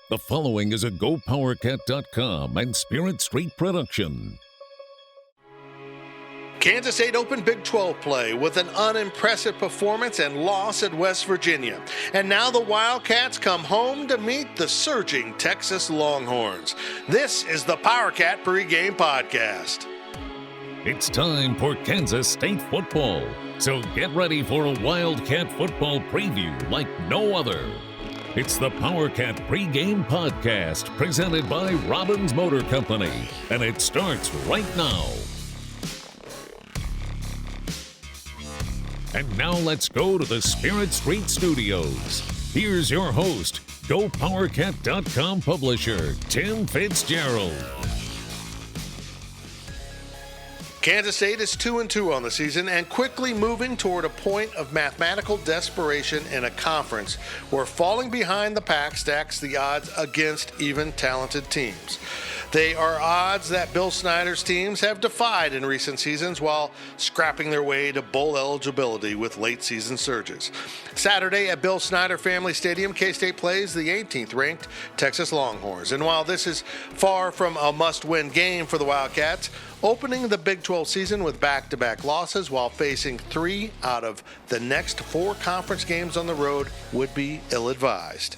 The following is a GoPowercat.com and Spirit Street production. Kansas State opened Big 12 play with an unimpressive performance and loss at West Virginia. And now the Wildcats come home to meet the surging Texas Longhorns. This is the Powercat Pregame Podcast. It's time for Kansas State football. So get ready for a Wildcat football preview like no other. It's the Powercat Pregame Podcast presented by Robbins Motor Company. And it starts right now. And now let's go to the Spirit Street Studios. Here's your host, GoPowercat.com publisher, Tim Fitzgerald. Kansas State is 2-2 on the season and quickly moving toward a point of mathematical desperation in a conference where falling behind the pack stacks the odds against even talented teams. They are odds that Bill Snyder's teams have defied in recent seasons while scrapping their way to bowl eligibility with late season surges. Saturday at Bill Snyder Family Stadium, K-State plays the 18th ranked Texas Longhorns. And while this is far from a must-win game for the Wildcats, opening the Big 12 season with back-to-back losses while facing 3 out of the next 4 conference games on the road would be ill-advised.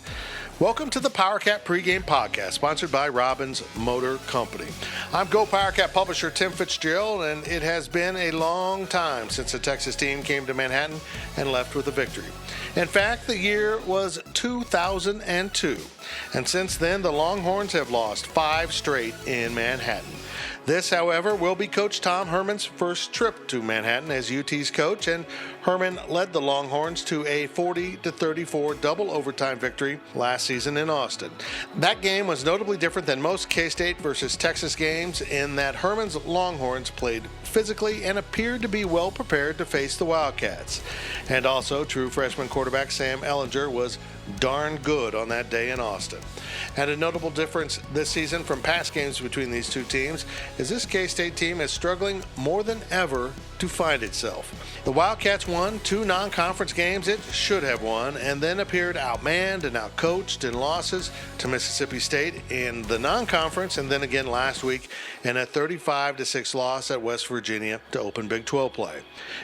Welcome to the Powercat Pregame Podcast, sponsored by Robbins Motor Company. I'm GoPowercat publisher Tim Fitzgerald, and it has been a long time since the Texas team came to Manhattan and left with a victory. In fact, the year was 2002, and since then the Longhorns have lost 5 straight in Manhattan. This, however, will be Coach Tom Herman's first trip to Manhattan as UT's coach, and Herman led the Longhorns to a 40-34 double overtime victory last season in Austin. That game was notably different than most K-State versus Texas games in that Herman's Longhorns played physically and appeared to be well prepared to face the Wildcats. And also, true freshman quarterback Sam Ehlinger was darn good on that day in Austin. And a notable difference this season from past games between these two teams is this K-State team is struggling more than ever to find itself. The Wildcats won 2 non-conference games it should have won, and then appeared outmanned and outcoached in losses to Mississippi State in the non-conference, and then again last week in a 35-6 loss at West Virginia to open Big 12 play.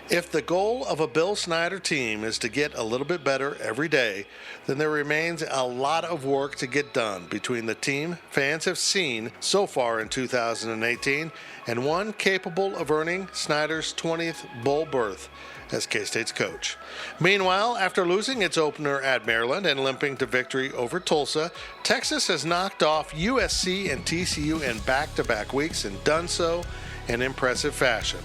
If the goal of a Bill Snyder team is to get a little bit better every day, then there remains a lot of work to get done between the team fans have seen so far in 2018 and one capable of earning Snyder's 20th bowl berth as K-State's coach. Meanwhile, after losing its opener at Maryland and limping to victory over Tulsa, Texas has knocked off USC and TCU in back-to-back weeks and done so in impressive fashion.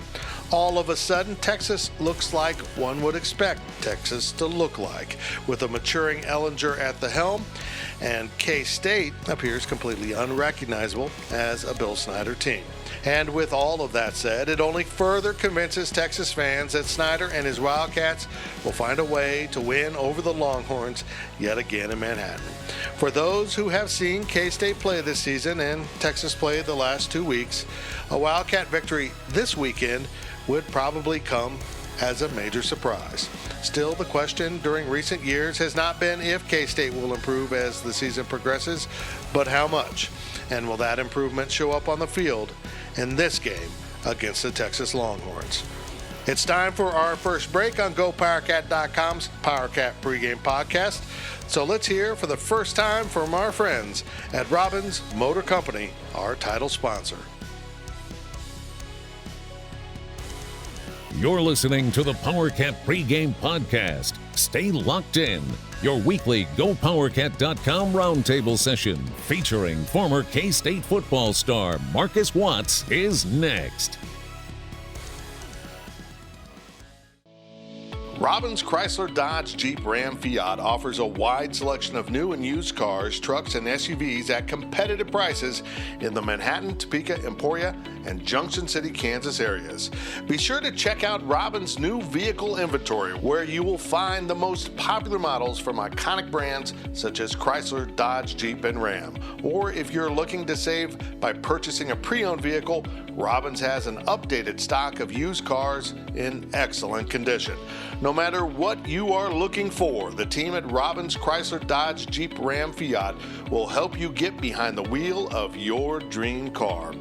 All of a sudden, Texas looks like one would expect Texas to look like, with a maturing Ehlinger at the helm, and K-State appears completely unrecognizable as a Bill Snyder team. And with all of that said, it only further convinces Texas fans that Snyder and his Wildcats will find a way to win over the Longhorns yet again in Manhattan. For those who have seen K-State play this season and Texas play the last 2 weeks, a Wildcat victory this weekend would probably come as a major surprise. Still, the question during recent years has not been if K-State will improve as the season progresses, but how much. And will that improvement show up on the field in this game against the Texas Longhorns? It's time for our first break on GoPowercat.com's Powercat Pregame Podcast. So let's hear for the first time from our friends at Robbins Motor Company, our title sponsor. You're listening to the Powercat Pregame Podcast. Stay locked in. Your weekly GoPowercat.com roundtable session featuring former K-State football star Marcus Watts is next. Robbins Chrysler Dodge Jeep Ram Fiat offers a wide selection of new and used cars, trucks, and SUVs at competitive prices in the Manhattan, Topeka, Emporia, and Junction City, Kansas areas. Be sure to check out Robbins' new vehicle inventory, where you will find the most popular models from iconic brands such as Chrysler, Dodge, Jeep, and Ram. Or if you're looking to save by purchasing a pre-owned vehicle, Robbins has an updated stock of used cars in excellent condition. No No matter what you are looking for, the team at Robbins Chrysler Dodge Jeep Ram Fiat will help you get behind the wheel of your dream car.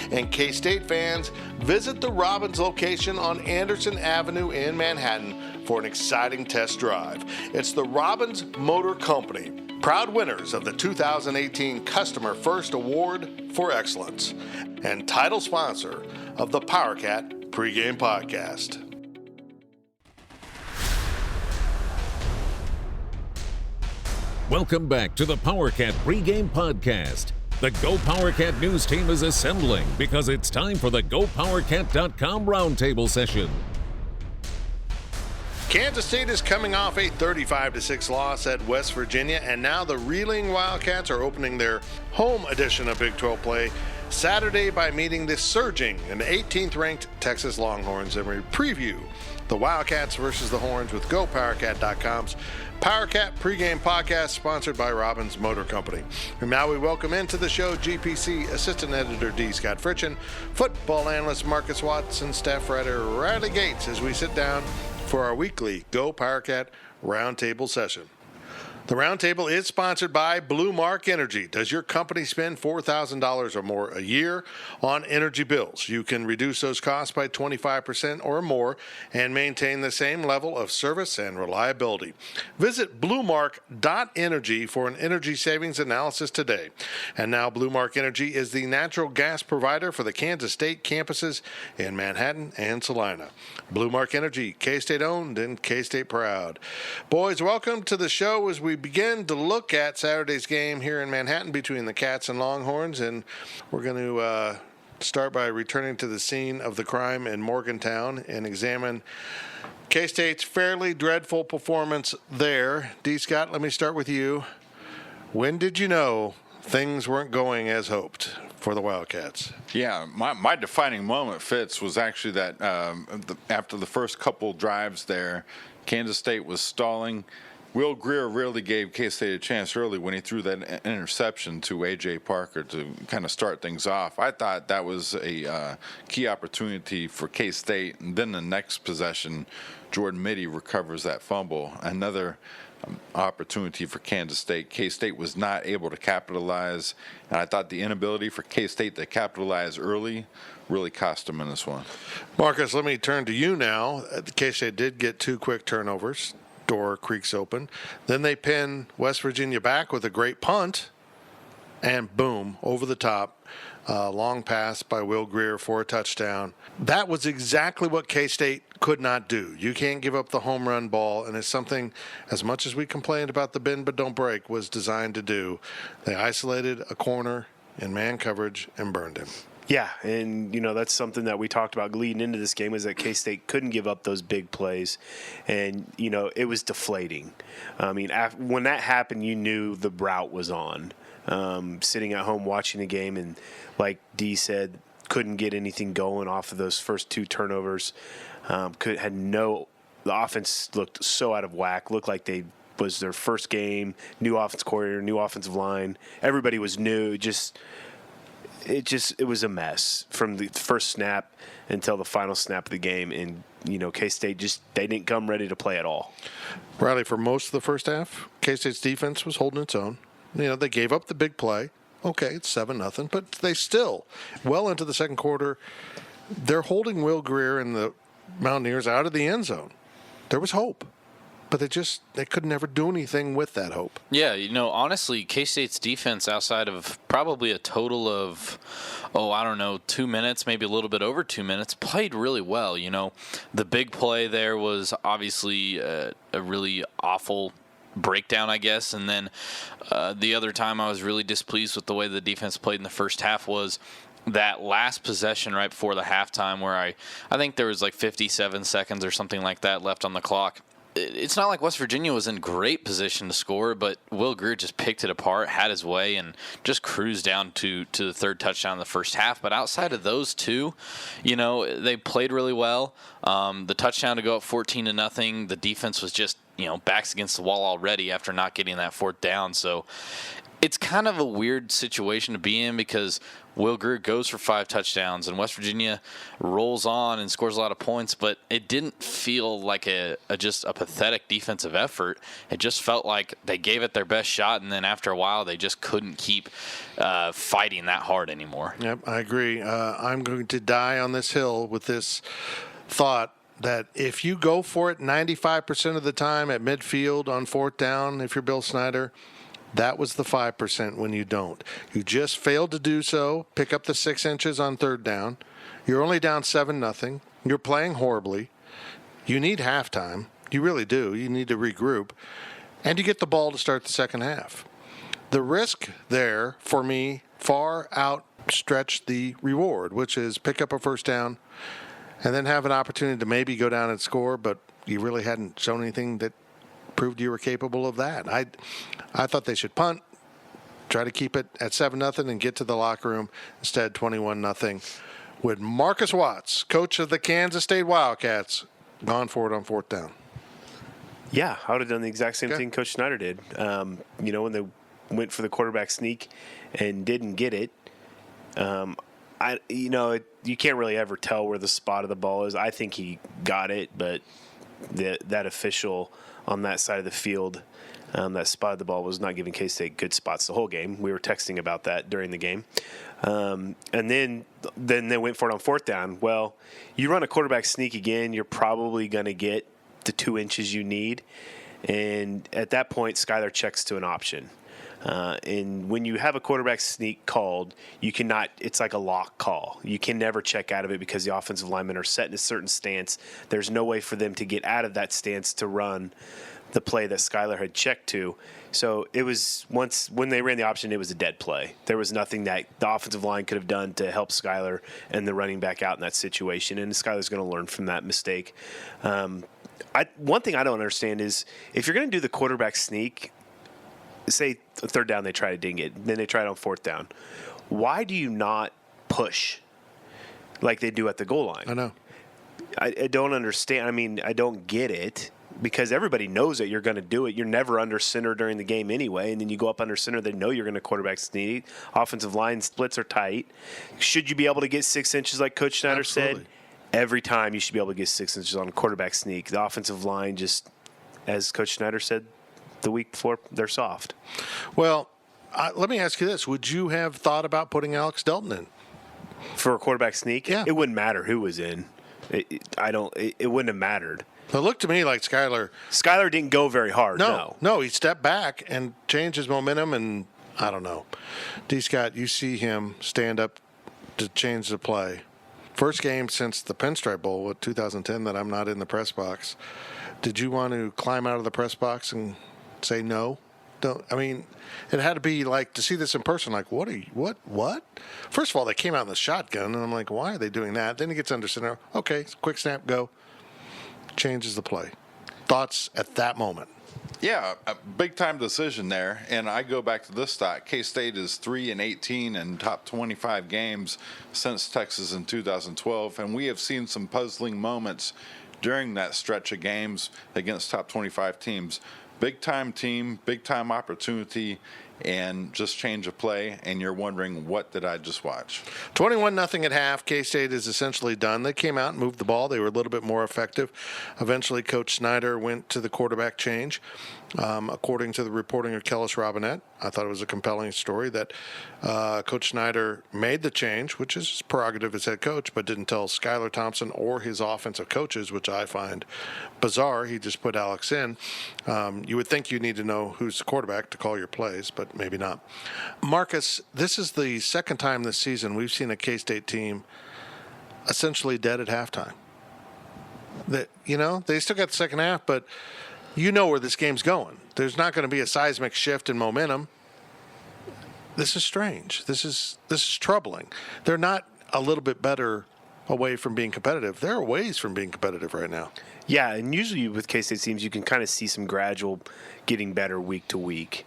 And K-State fans, visit the Robbins location on Anderson Avenue in Manhattan for an exciting test drive. It's the Robbins Motor Company, proud winners of the 2018 Customer First Award for Excellence, and title sponsor of the Powercat Pregame Podcast. Welcome back to the Powercat Pregame Podcast. The Go Powercat news team is assembling because it's time for the GoPowercat.com roundtable session. Kansas State is coming off a 35-6 loss at West Virginia, and now the reeling Wildcats are opening their home edition of Big 12 play Saturday by meeting the surging and 18th-ranked Texas Longhorns, and we preview the Wildcats versus the Horns with GoPowercat.com's Powercat Pregame Podcast, sponsored by Robbins Motor Company. And now we welcome into the show GPC Assistant Editor D. Scott Fritchen, football analyst Marcus Watson, staff writer Riley Gates, as we sit down for our weekly Go Powercat Roundtable session. The Roundtable is sponsored by Blue Mark Energy. Does your company spend $4,000 or more a year on energy bills? You can reduce those costs by 25% or more and maintain the same level of service and reliability. Visit bluemark.energy for an energy savings analysis today. And now Blue Mark Energy is the natural gas provider for the Kansas State campuses in Manhattan and Salina. Blue Mark Energy, K-State owned and K-State proud. Boys, welcome to the show as we begin to look at Saturday's game here in Manhattan between the Cats and Longhorns, and we're going to start by returning to the scene of the crime in Morgantown and examine K-State's fairly dreadful performance there. D. Scott, let me start with you. When did you know things weren't going as hoped for the Wildcats? Yeah, my defining moment, Fitz, was actually that after the first couple drives there, Kansas State was stalling. Will Grier really gave K-State a chance early when he threw that interception to A.J. Parker to kind of start things off. I thought that was a key opportunity for K-State. And then the next possession, Jordan Mitty recovers that fumble. Another opportunity for Kansas State. K-State was not able to capitalize. And I thought the inability for K-State to capitalize early really cost them in this one. Marcus, let me turn to you now. K-State did get two quick turnovers. Door creaks open. Then they pin West Virginia back with a great punt, and boom, over the top, long pass by Will Grier for a touchdown. That was exactly what K-State could not do. You can't give up the home run ball, and it's something, as much as we complained about the bend but don't break, was designed to do. They isolated a corner in man coverage and burned him. Yeah, and, that's something that we talked about leading into this game is that K-State couldn't give up those big plays, and, it was deflating. I mean, when that happened, you knew the route was on. Sitting at home watching the game and, like Dee said, couldn't get anything going off of those first two turnovers. The offense looked so out of whack, looked like they was their first game, new offense coordinator, new offensive line. Everybody was new, it was a mess from the first snap until the final snap of the game. And, K-State they didn't come ready to play at all. Riley, for most of the first half, K-State's defense was holding its own. They gave up the big play. Okay, it's 7-0, but they still, well into the second quarter, they're holding Will Grier and the Mountaineers out of the end zone. There was hope. But they could never do anything with that hope. Yeah, honestly, K-State's defense, outside of probably a total of, 2 minutes, maybe a little bit over 2 minutes, played really well. The big play there was obviously a really awful breakdown, I guess. And then the other time I was really displeased with the way the defense played in the first half was that last possession right before the halftime where I think there was like 57 seconds or something like that left on the clock. It's not like West Virginia was in great position to score, but Will Grier just picked it apart, had his way, and just cruised down to the third touchdown in the first half. But outside of those two, they played really well. The touchdown to go up 14-0, the defense was just, backs against the wall already after not getting that fourth down. So it's kind of a weird situation to be in because Will Grier goes for 5 touchdowns and West Virginia rolls on and scores a lot of points, but it didn't feel like just a pathetic defensive effort. It just felt like they gave it their best shot, and then after a while they just couldn't keep fighting that hard anymore. Yep, I agree. I'm going to die on this hill with this thought that if you go for it 95% of the time at midfield on 4th down, if you're Bill Snyder, that was the 5% when you don't. You just failed to do so. Pick up the 6 inches on 3rd down. You're only down 7-0. You're playing horribly. You need halftime. You really do. You need to regroup. And you get the ball to start the second half. The risk there, for me, far outstretched the reward, which is pick up a 1st down and then have an opportunity to maybe go down and score, but you really hadn't shown anything that proved you were capable of that. I thought they should punt, try to keep it at 7-0 and get to the locker room. Instead, 21-0 with Marcus Watts, coach of the Kansas State Wildcats, gone for it on 4th down. Yeah, I would have done the exact same thing Coach Snyder did. When they went for the quarterback sneak and didn't get it, you can't really ever tell where the spot of the ball is. I think he got it, but that official on that side of the field, that spot of the ball was not giving K-State good spots the whole game. We were texting about that during the game. And then they went for it on 4th down. Well, you run a quarterback sneak again, you're probably going to get the 2 inches you need. And at that point, Skylar checks to an option. And when you have a quarterback sneak called, you cannot, it's like a lock call. You can never check out of it because the offensive linemen are set in a certain stance. There's no way for them to get out of that stance to run the play that Skylar had checked to. So it was when they ran the option, it was a dead play. There was nothing that the offensive line could have done to help Skylar and the running back out in that situation. And Skylar's going to learn from that mistake. One thing I don't understand is if you're going to do the quarterback sneak, say 3rd down they try to ding it, then they try it on 4th down. Why do you not push like they do at the goal line? I know. I don't understand. I mean, I don't get it because everybody knows that you're going to do it. You're never under center during the game anyway, and then you go up under center, they know you're going to quarterback sneak. Offensive line splits are tight. Should you be able to get 6 inches like Coach Snyder said? Every time you should be able to get 6 inches on a quarterback sneak. The offensive line just, as Coach Snyder said, the week before, they're soft. Well, let me ask you this. Would you have thought about putting Alex Delton in? For a quarterback sneak? Yeah. It wouldn't matter who was in. It wouldn't have mattered. It looked to me like Skylar didn't go very hard, No, he stepped back and changed his momentum, and I don't know. D. Scott, you see him stand up to change the play. First game since the Pinstripe Bowl with 2010 that I'm not in the press box. Did you want to climb out of the press box and say no? It had to be like to see this in person. Like, what? First of all, they came out in the shotgun, and I'm like, why are they doing that? Then he gets under center. Okay, quick snap, go. Changes the play. Thoughts at that moment? Yeah, a big-time decision there. And I go back to this stat. K-State is 3-18 in top 25 games since Texas in 2012. And we have seen some puzzling moments during that stretch of games against top 25 teams. Big-time team, big-time opportunity, and just change of play, and you're wondering, what did I just watch? 21-0 at half. K-State is essentially done. They came out and moved the ball. They were a little bit more effective. Eventually, Coach Snyder went to the quarterback change. According to the reporting of Kellis Robinette, I thought it was a compelling story that Coach Snyder made the change, which is his prerogative as head coach, but didn't tell Skylar Thompson or his offensive coaches, which I find bizarre. He just put Alex in. You would think you need to know who's the quarterback to call your plays, but maybe not. Marcus, this is the second time this season we've seen a K-State team essentially dead at halftime. They still got the second half, but you know where this game's going. There's not going to be a seismic shift in momentum. This is strange. This is troubling. They're not a little bit better away from being competitive. They're a ways from being competitive right now. Yeah, and usually with K-State teams, you can kind of see some gradual getting better week to week,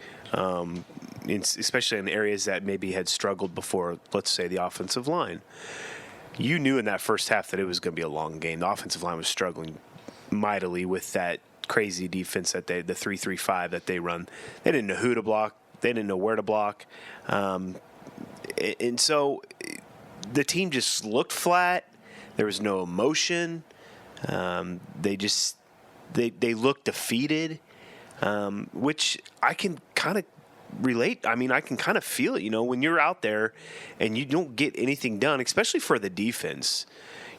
especially in areas that maybe had struggled before, let's say the offensive line. You knew in that first half that it was going to be a long game. The offensive line was struggling mightily with that crazy defense that the 3-3-5 that they run. They didn't know who to block. They didn't know where to block. And so the team just looked flat. There was no emotion. They looked defeated, which I can kind of relate. I mean, I can kind of feel it, when you're out there and you don't get anything done, especially for the defense.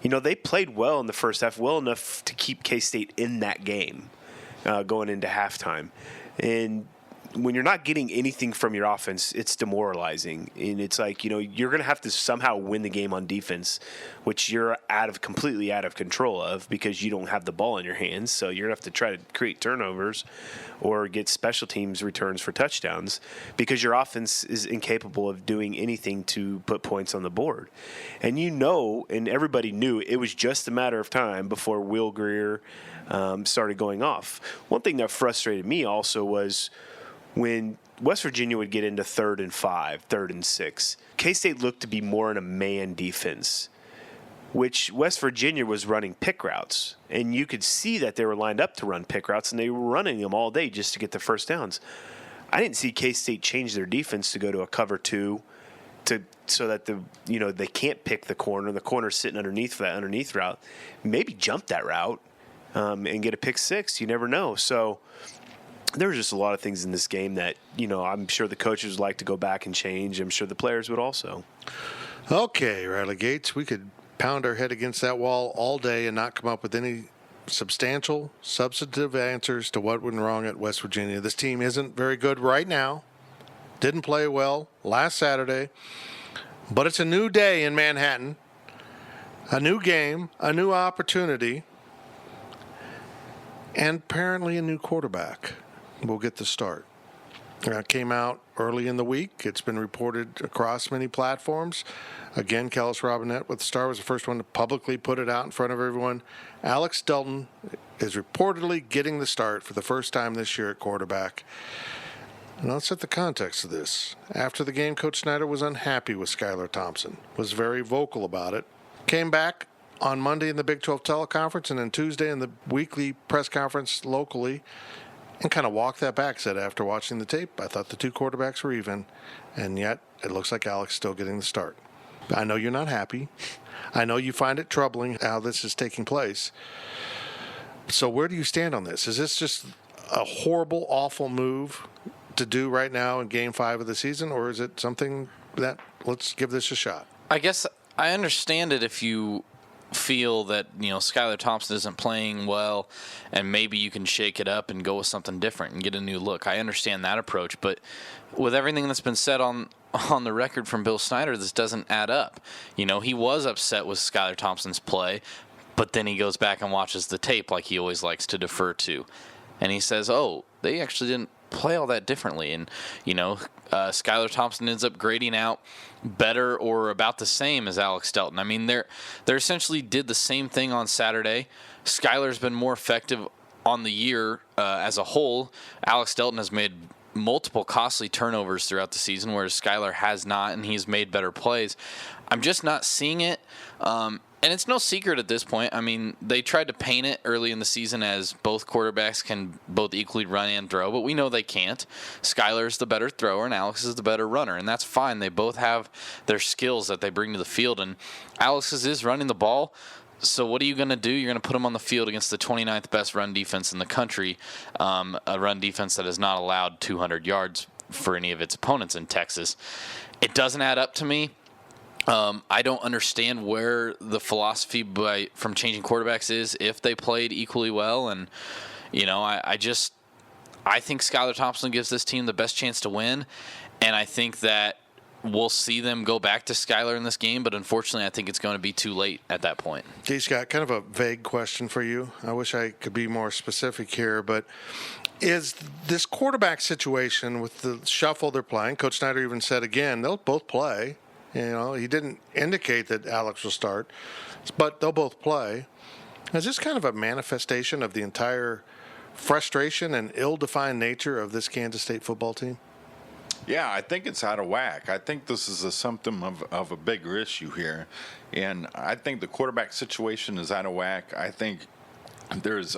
They played well in the first half, well enough to keep K-State in that game going into halftime. And when you're not getting anything from your offense, it's demoralizing. And it's like, you're going to have to somehow win the game on defense, which you're completely out of control of because you don't have the ball in your hands. So you're going to have to try to create turnovers or get special teams returns for touchdowns because your offense is incapable of doing anything to put points on the board. And and everybody knew it was just a matter of time before Will Grier started going off. One thing that frustrated me also was when West Virginia would get into 3rd and 5, 3rd and 6, K-State looked to be more in a man defense, which West Virginia was running pick routes. And you could see that they were lined up to run pick routes, and they were running them all day just to get the first downs. I didn't see K-State change their defense to go to a cover 2 so that they can't pick the corner. The corner's sitting underneath for that underneath route. Maybe jump that route and get a pick 6. You never know. So there were just a lot of things in this game that, I'm sure the coaches would like to go back and change. I'm sure the players would also. Okay, Riley Gates, we could pound our head against that wall all day and not come up with any substantial, substantive answers to what went wrong at West Virginia. This team isn't very good right now. Didn't play well last Saturday. But it's a new day in Manhattan. A new game, a new opportunity, and apparently a new quarterback will get the start. It came out early in the week. It's been reported across many platforms. Again, Kellis Robinette with the Star was the first one to publicly put it out in front of everyone. Alex Delton is reportedly getting the start for the first time this year at quarterback. And let's set the context of this. After the game, Coach Snyder was unhappy with Skylar Thompson, was very vocal about it. Came back on Monday in the Big 12 teleconference and then Tuesday in the weekly press conference locally and kind of walked that back, said after watching the tape, I thought the two quarterbacks were even, and yet it looks like Alex still getting the start. I know you're not happy. I know you find it troubling how this is taking place. So where do you stand on this? Is this just a horrible, awful move to do right now in Game 5 of the season, or is it something that let's give this a shot? I guess I understand it if you feel that Skylar Thompson isn't playing well and maybe you can shake it up and go with something different and get a new look. I understand that approach, but with everything that's been said on the record from Bill Snyder, this doesn't add up. He was upset with Skylar Thompson's play, but then he goes back and watches the tape like he always likes to defer to, and he says, they actually didn't play all that differently. And, Skylar Thompson ends up grading out better or about the same as Alex Delton. I mean, they're essentially did the same thing on Saturday. Skylar's been more effective on the year as a whole. Alex Delton has made multiple costly turnovers throughout the season, whereas Skylar has not, and he's made better plays. I'm just not seeing it. And it's no secret at this point. I mean, they tried to paint it early in the season as both quarterbacks can both equally run and throw, but we know they can't. Skylar's the better thrower, and Alex is the better runner, and that's fine. They both have their skills that they bring to the field, and Alex's is running the ball. So what are you going to do? You're going to put him on the field against the 29th best run defense in the country, a run defense that has not allowed 200 yards for any of its opponents in Texas. It doesn't add up to me. I don't understand where the philosophy from changing quarterbacks is if they played equally well. And, I think Skylar Thompson gives this team the best chance to win. And I think that we'll see them go back to Skylar in this game. But unfortunately, I think it's going to be too late at that point. Okay, Scott, kind of a vague question for you. I wish I could be more specific here. But is this quarterback situation with the shuffle they're playing, Coach Snyder even said again, they'll both play. He didn't indicate that Alex will start, but they'll both play. Is this kind of a manifestation of the entire frustration and ill-defined nature of this Kansas State football team? Yeah, I think it's out of whack. I think this is a symptom of a bigger issue here. And I think the quarterback situation is out of whack. I think There's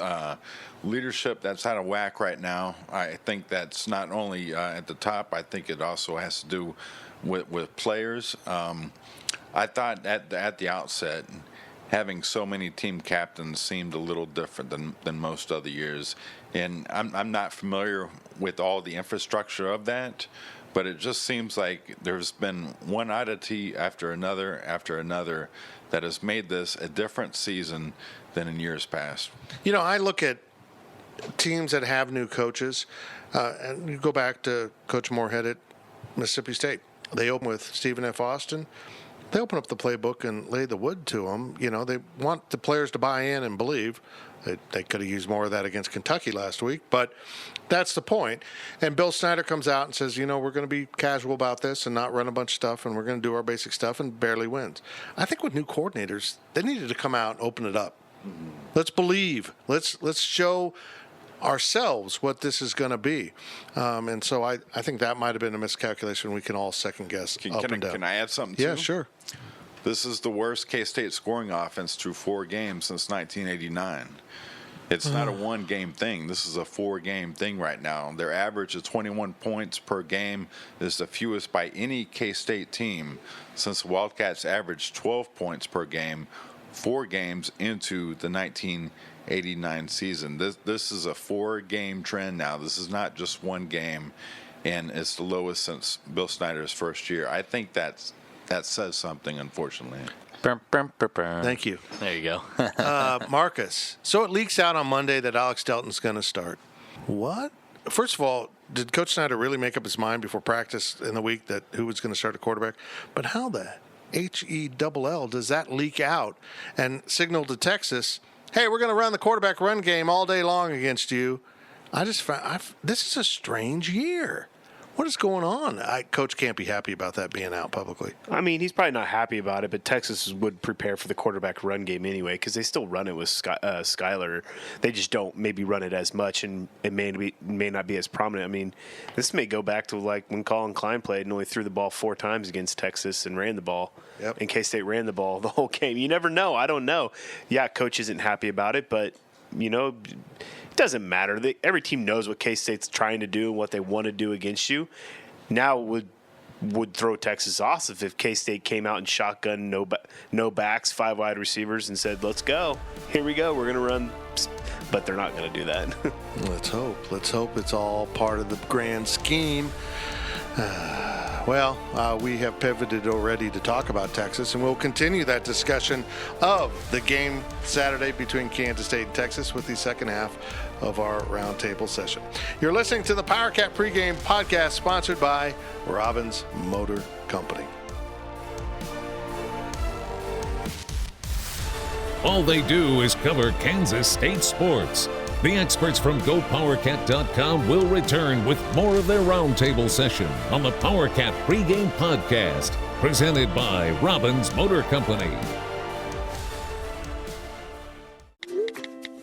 leadership that's out of whack right now. I think that's not only at the top. I think it also has to do with players. I thought at the outset, having so many team captains seemed a little different than most other years. And I'm not familiar with all the infrastructure of that, but it just seems like there's been one oddity after another that has made this a different season than in years past. You know, I look at teams that have new coaches, and you go back to Coach Moorhead at Mississippi State. They open with Stephen F. Austin. They open up the playbook and lay the wood to them. You know, they want the players to buy in and believe. They could have used more of that against Kentucky last week, but that's the point. And Bill Snyder comes out and says, you know, we're going to be casual about this and not run a bunch of stuff, and we're going to do our basic stuff, and barely wins. I think with new coordinators, they needed to come out and open it up. Mm-hmm. Let's believe. Let's show ourselves what this is going to be. And so I think that might have been a miscalculation. We can all second guess up and down. Can I add something, too? Yeah, sure. This is the worst K-State scoring offense through 4 games since 1989. It's not a one-game thing. This is a 4-game thing right now. Their average of 21 points per game is the fewest by any K-State team since the Wildcats averaged 12 points per game 4 games into the 1989 season. This is a 4-game trend now. This is not just one game, and it's the lowest since Bill Snyder's first year. I think that says something, unfortunately. Thank you. There you go. Marcus, so it leaks out on Monday that Alex Delton's going to start. What? First of all, did Coach Snyder really make up his mind before practice in the week that who was going to start at quarterback? But how the HELL does that leak out and signal to Texas, hey, we're going to run the quarterback run game all day long against you? I just found this is a strange year. What is going on? Coach can't be happy about that being out publicly. I mean, he's probably not happy about it, but Texas would prepare for the quarterback run game anyway because they still run it with Skyler. They just don't maybe run it as much, and it may not be as prominent. I mean, this may go back to like when Colin Klein played and only threw the ball 4 times against Texas and ran the ball. Yep. And K-State ran the ball the whole game. You never know. I don't know. Yeah, Coach isn't happy about it, but, you know, doesn't matter. Every team knows what K-State's trying to do and what they want to do against you. Now would throw Texas off if K-State came out and shotgun no backs, 5 wide receivers, and said, let's go. Here we go. We're going to run. But they're not going to do that. Let's hope. Let's hope it's all part of the grand scheme. We have pivoted already to talk about Texas, and we'll continue that discussion of the game Saturday between Kansas State and Texas with the second half of our roundtable session. You're listening to the Powercat Pregame Podcast, sponsored by Robbins Motor Company. All they do is cover Kansas State sports. The experts from GoPowerCat.com will return with more of their roundtable session on the Powercat Pregame Podcast, presented by Robbins Motor Company.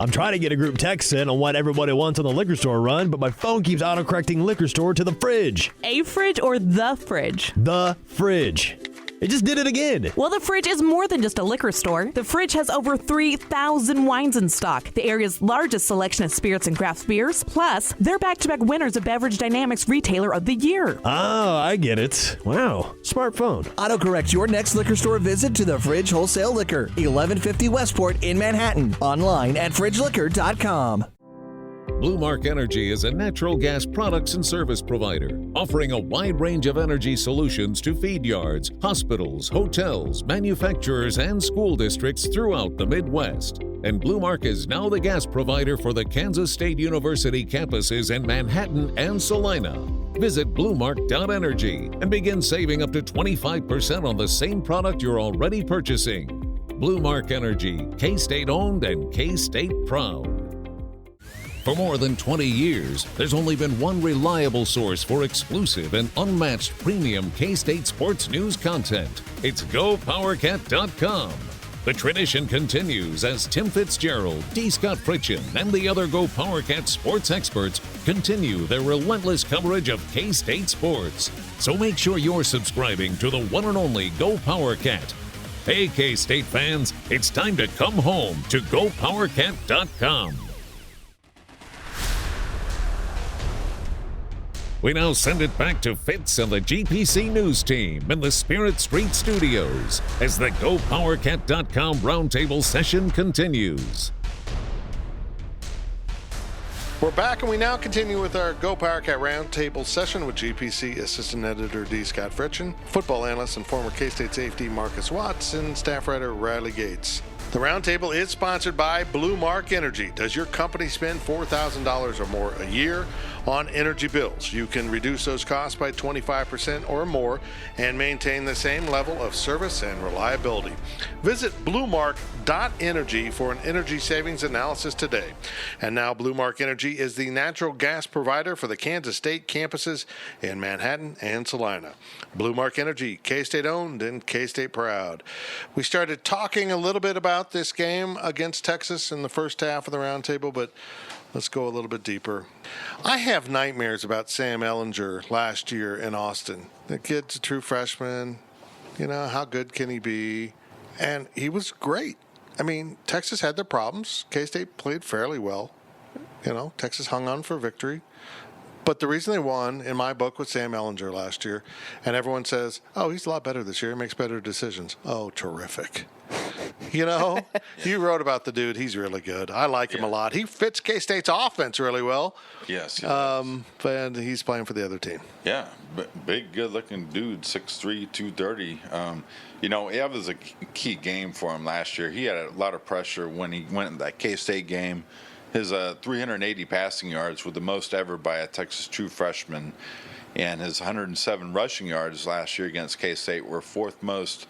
I'm trying to get a group text in on what everybody wants on the liquor store run, but my phone keeps autocorrecting liquor store to the fridge. A fridge or the fridge? The fridge. It just did it again. Well, the Fridge is more than just a liquor store. The Fridge has over 3,000 wines in stock, the area's largest selection of spirits and craft beers. Plus, they're back-to-back winners of Beverage Dynamics Retailer of the Year. Oh, I get it. Wow. Smartphone. Autocorrect your next liquor store visit to the Fridge Wholesale Liquor, 1150 Westport in Manhattan. Online at fridgeliquor.com. Blue Mark Energy is a natural gas products and service provider, offering a wide range of energy solutions to feed yards, hospitals, hotels, manufacturers, and school districts throughout the Midwest. And Blue Mark is now the gas provider for the Kansas State University campuses in Manhattan and Salina. Visit bluemark.energy and begin saving up to 25% on the same product you're already purchasing. Blue Mark Energy, K-State owned and K-State proud. For more than 20 years, there's only been one reliable source for exclusive and unmatched premium K-State sports news content. It's GoPowerCat.com. The tradition continues as Tim Fitzgerald, D. Scott Fritchen, and the other GoPowerCat sports experts continue their relentless coverage of K-State sports. So make sure you're subscribing to the one and only GoPowerCat. Hey, K-State fans, it's time to come home to GoPowerCat.com. We now send it back to Fitz and the GPC News team in the Spirit Street Studios as the GoPowerCat.com roundtable session continues. We're back, and we now continue with our Go Powercat Roundtable session with GPC Assistant Editor D. Scott Fritchen, football analyst and former K-State safety Marcus Watts, and staff writer Riley Gates. The Roundtable is sponsored by Blue Mark Energy. Does your company spend $4,000 or more a year on energy bills? You can reduce those costs by 25% or more and maintain the same level of service and reliability. Visit bluemark.energy for an energy savings analysis today. And now Blue Mark Energy is the natural gas provider for the Kansas State campuses in Manhattan and Salina. Blue Mark Energy, K-State owned and K-State proud. We started talking a little bit about this game against Texas in the first half of the roundtable, but let's go a little bit deeper. I have nightmares about Sam Ehlinger last year in Austin. The kid's a true freshman. You know, how good can he be? And he was great. I mean, Texas had their problems. K-State played fairly well. You know, Texas hung on for victory. But the reason they won, in my book, was Sam Ehlinger last year. And everyone says, oh, he's a lot better this year. He makes better decisions. Oh, terrific. You know, you wrote about the dude. He's really good. I like him a lot. He fits K-State's offense really well. Yes. And he's playing for the other team. Yeah, big, good-looking dude, 6'3", 230. You know, it was a key game for him last year. He had a lot of pressure when he went in that K-State game. His 380 passing yards were the most ever by a Texas true freshman, and his 107 rushing yards last year against K-State were fourth most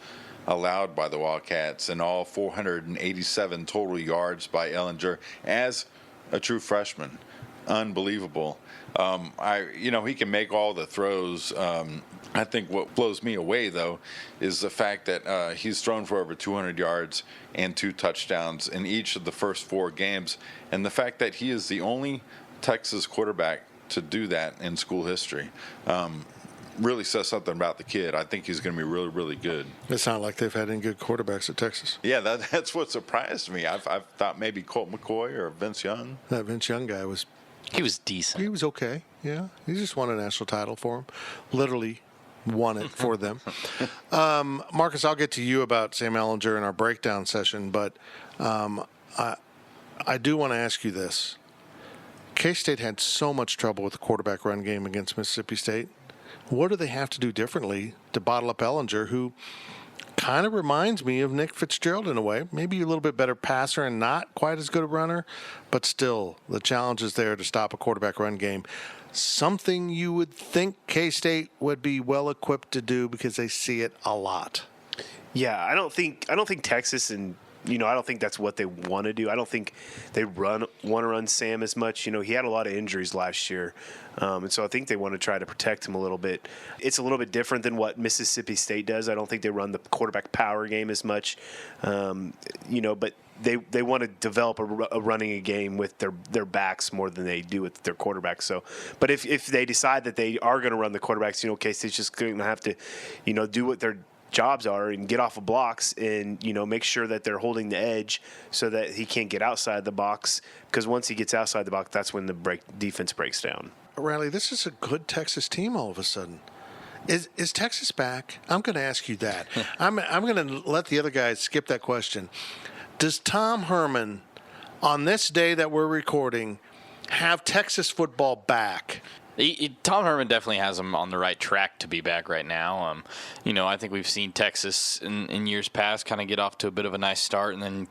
allowed by the Wildcats, and all 487 total yards by Ehlinger as a true freshman. Unbelievable. He can make all the throws. I think what blows me away, though, is the fact that he's thrown for over 200 yards and 2 touchdowns in each of the first 4 games, and the fact that he is the only Texas quarterback to do that in school history. Really says something about the kid. I think he's going to be really, really good. It's not like they've had any good quarterbacks at Texas. Yeah, that's what surprised me. I thought maybe Colt McCoy or Vince Young. That Vince Young guy He was decent. He was okay, yeah. He just won a national title for him. Literally won it for them. Marcus, I'll get to you about Sam Ehlinger in our breakdown session, but I do want to ask you this. K-State had so much trouble with the quarterback run game against Mississippi State. What do they have to do differently to bottle up Ehlinger, who kind of reminds me of Nick Fitzgerald in a way? Maybe a little bit better passer and not quite as good a runner, but still the challenge is there to stop a quarterback run game. Something you would think K-State would be well equipped to do because they see it a lot. Yeah, I don't think Texas and I don't think that's what they want to do. I don't think they want to run Sam as much. He had a lot of injuries last year, and so I think they want to try to protect him a little bit. It's a little bit different than what Mississippi State does. I don't think they run the quarterback power game as much, but they want to develop a running game with their backs more than they do with their quarterbacks. So, but if they decide that they are going to run the quarterbacks, K-State's just going to have to, do what their jobs are and get off of blocks and make sure that they're holding the edge so that he can't get outside the box, because once he gets outside the box, that's when the defense breaks down. Riley, this is a good Texas team all of a sudden. Is Texas back? I'm going to ask you that. I'm going to let the other guys skip that question. Does Tom Herman, on this day that we're recording, have Texas football back? Tom Herman definitely has them on the right track to be back right now. I think we've seen Texas in years past kind of get off to a bit of a nice start and then,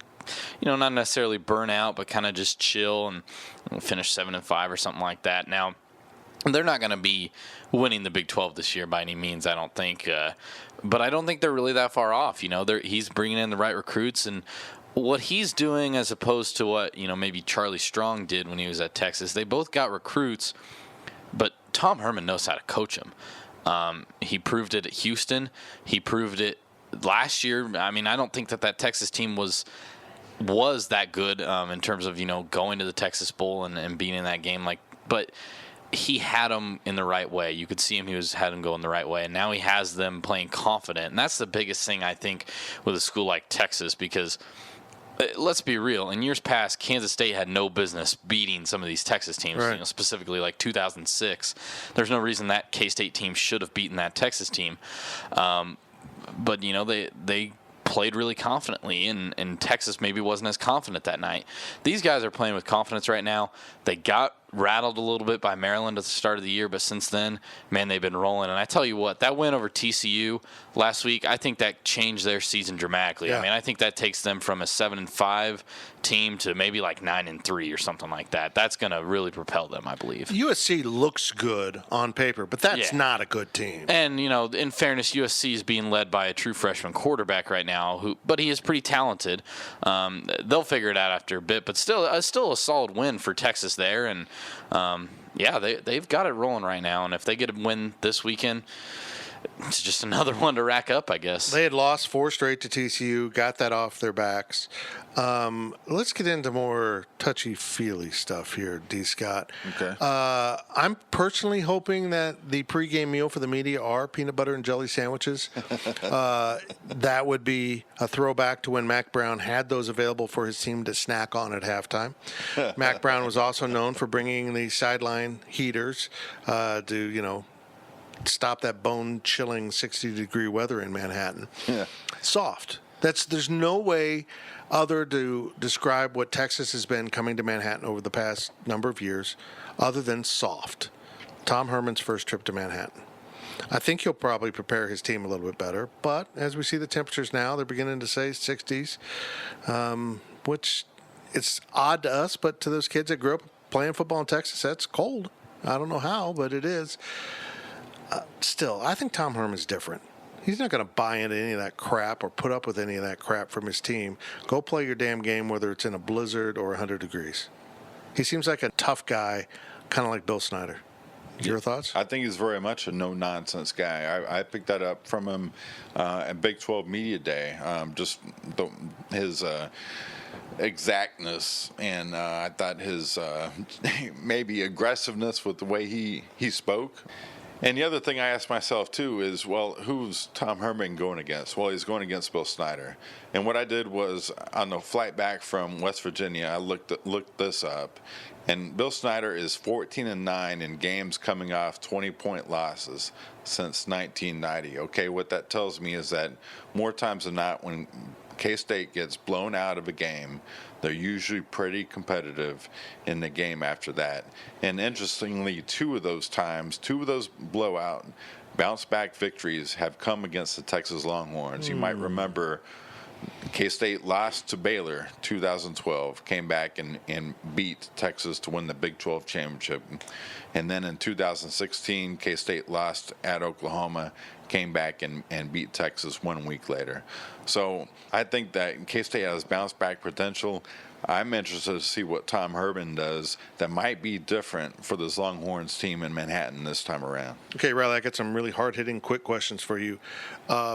not necessarily burn out, but kind of just chill and finish 7-5 or something like that. Now, they're not going to be winning the Big 12 this year by any means, I don't think. But I don't think they're really that far off. He's bringing in the right recruits, and what he's doing as opposed to what, maybe Charlie Strong did when he was at Texas, they both got recruits, but Tom Herman knows how to coach them. He proved it at Houston. He proved it last year. I mean, I don't think that Texas team was that good in terms of, going to the Texas Bowl and being in that game. But he had them in the right way. You could see him; had them going the right way, and now he has them playing confident. And that's the biggest thing I think with a school like Texas, because let's be real. In years past, Kansas State had no business beating some of these Texas teams. Right. Specifically like 2006. There's no reason that K-State team should have beaten that Texas team. But they played really confidently, and Texas maybe wasn't as confident that night. These guys are playing with confidence right now. They got rattled a little bit by Maryland at the start of the year, but since then, man, they've been rolling. And I tell you what, that win over TCU last week, I think that changed their season dramatically. Yeah. I mean, I think that takes them from a 7-5 team to maybe like 9-3 or something like that. That's going to really propel them, I believe. USC looks good on paper, but that's not a good team. And, in fairness, USC is being led by a true freshman quarterback right now, but he is pretty talented. They'll figure it out after a bit, but still a solid win for Texas there. And, they've got it rolling right now. And if they get a win this weekend, it's just another one to rack up, I guess. They had lost 4 straight to TCU, got that off their backs. Let's get into more touchy-feely stuff here, D. Scott. Okay. I'm personally hoping that the pregame meal for the media are peanut butter and jelly sandwiches. That would be a throwback to when Mac Brown had those available for his team to snack on at halftime. Mac Brown was also known for bringing the sideline heaters to, stop that bone-chilling 60-degree weather in Manhattan. Yeah. Soft. There's no way other to describe what Texas has been coming to Manhattan over the past number of years other than soft. Tom Herman's first trip to Manhattan. I think he'll probably prepare his team a little bit better, but as we see the temperatures now, they're beginning to say 60s, which it's odd to us, but to those kids that grew up playing football in Texas, that's cold. I don't know how, but it is. Still, I think Tom Herman's different. He's not going to buy into any of that crap or put up with any of that crap from his team. Go play your damn game, whether it's in a blizzard or 100 degrees. He seems like a tough guy, kind of like Bill Snyder. Your thoughts? I think he's very much a no-nonsense guy. I picked that up from him at Big 12 Media Day. His exactness, and I thought his maybe aggressiveness with the way he spoke. And the other thing I asked myself, too, is, well, who's Tom Herman going against? Well, he's going against Bill Snyder. And what I did was, on the flight back from West Virginia, I looked this up. And Bill Snyder is 14-9 in games coming off 20-point losses since 1990. Okay, what that tells me is that more times than not, when K-State gets blown out of a game, they're usually pretty competitive in the game after that. And interestingly, two of those blowout bounce-back victories have come against the Texas Longhorns. You might remember K-State lost to Baylor 2012, came back and beat Texas to win the Big 12 championship. And then in 2016, K-State lost at Oklahoma, came back and beat Texas 1 week later. So I think that K-State has bounce-back potential. I'm interested to see what Tom Herman does that might be different for this Longhorns team in Manhattan this time around. Okay, Riley, I got some really hard-hitting, quick questions for you.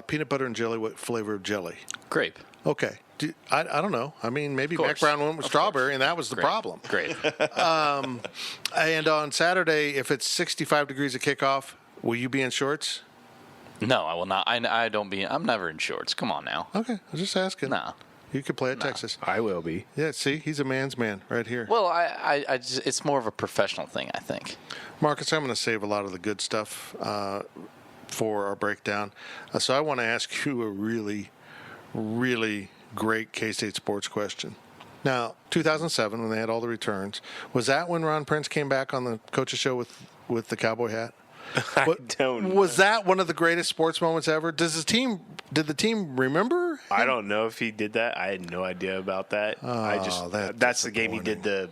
Peanut butter and jelly, what flavor of jelly? Grape. Okay. I don't know. I mean, maybe Mac Brown went with strawberry, and that was the problem. Grape. And on Saturday, if it's 65 degrees at kickoff, will you be in shorts? No, I will not. I'm never in shorts. Come on now. Okay, I was just asking. No. You could play at Texas. I will be. Yeah, see, he's a man's man right here. Well, I just, it's more of a professional thing, I think. Marcus, I'm going to save a lot of the good stuff for our breakdown. So I want to ask you a really, really great K-State sports question. Now, 2007, when they had all the returns, was that when Ron Prince came back on the coach's show with the cowboy hat? I don't know. Was that one of the greatest sports moments ever? Did the team remember him? I don't know if he did that. I had no idea about that. That's the game he did the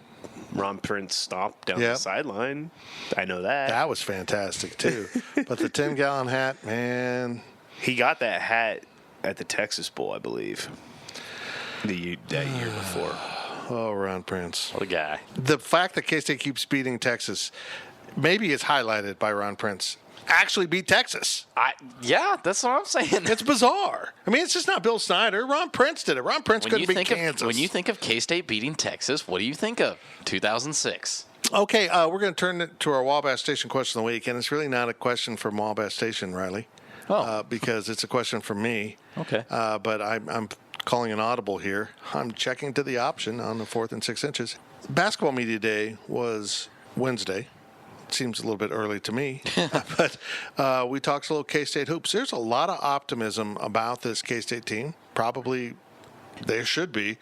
Ron Prince stomp down the sideline. I know that. That was fantastic, too. But the 10-gallon hat, man. He got that hat at the Texas Bowl, I believe, that year before. Oh, Ron Prince. What a guy. The fact that K-State keeps beating Texas maybe is highlighted by Ron Prince. Actually beat Texas. Yeah, that's what I'm saying. It's bizarre. I mean, it's just not Bill Snyder. Ron Prince did it. Ron Prince couldn't beat Kansas. When you think of K-State beating Texas, what do you think of? 2006. Okay, we're going to turn it to our Wabash Station question of the week, and it's really not a question from Wabash Station, Riley, because it's a question from me. Okay. But I'm calling an audible here. I'm checking to the option on the 4th and 6 inches. Basketball Media Day was Wednesday. Seems a little bit early to me, but we talked a little K-State hoops. There's a lot of optimism about this K-State team. Probably there should be.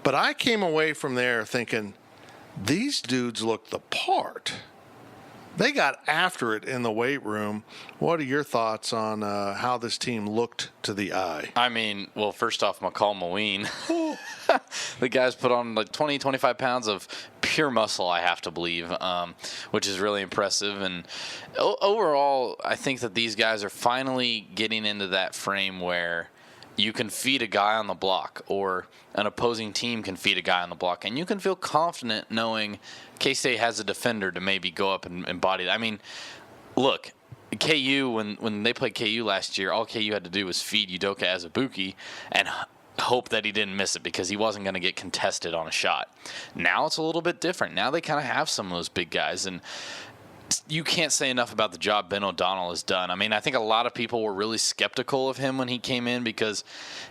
But I came away from there thinking, these dudes look the part. They got after it in the weight room. What are your thoughts on how this team looked to the eye? I mean, well, first off, McCall Maween. The guy's put on like 20, 25 pounds of pure muscle, I have to believe, which is really impressive. And overall, I think that these guys are finally getting into that frame where you can feed a guy on the block, or an opposing team can feed a guy on the block, and you can feel confident knowing K-State has a defender to maybe go up and body that. I mean, look, KU, when they played KU last year, all KU had to do was feed Udoka Azubuike and hope that he didn't miss it because he wasn't going to get contested on a shot. Now it's a little bit different. Now they kind of have some of those big guys, and you can't say enough about the job Ben O'Donnell has done. I mean, I think a lot of people were really skeptical of him when he came in because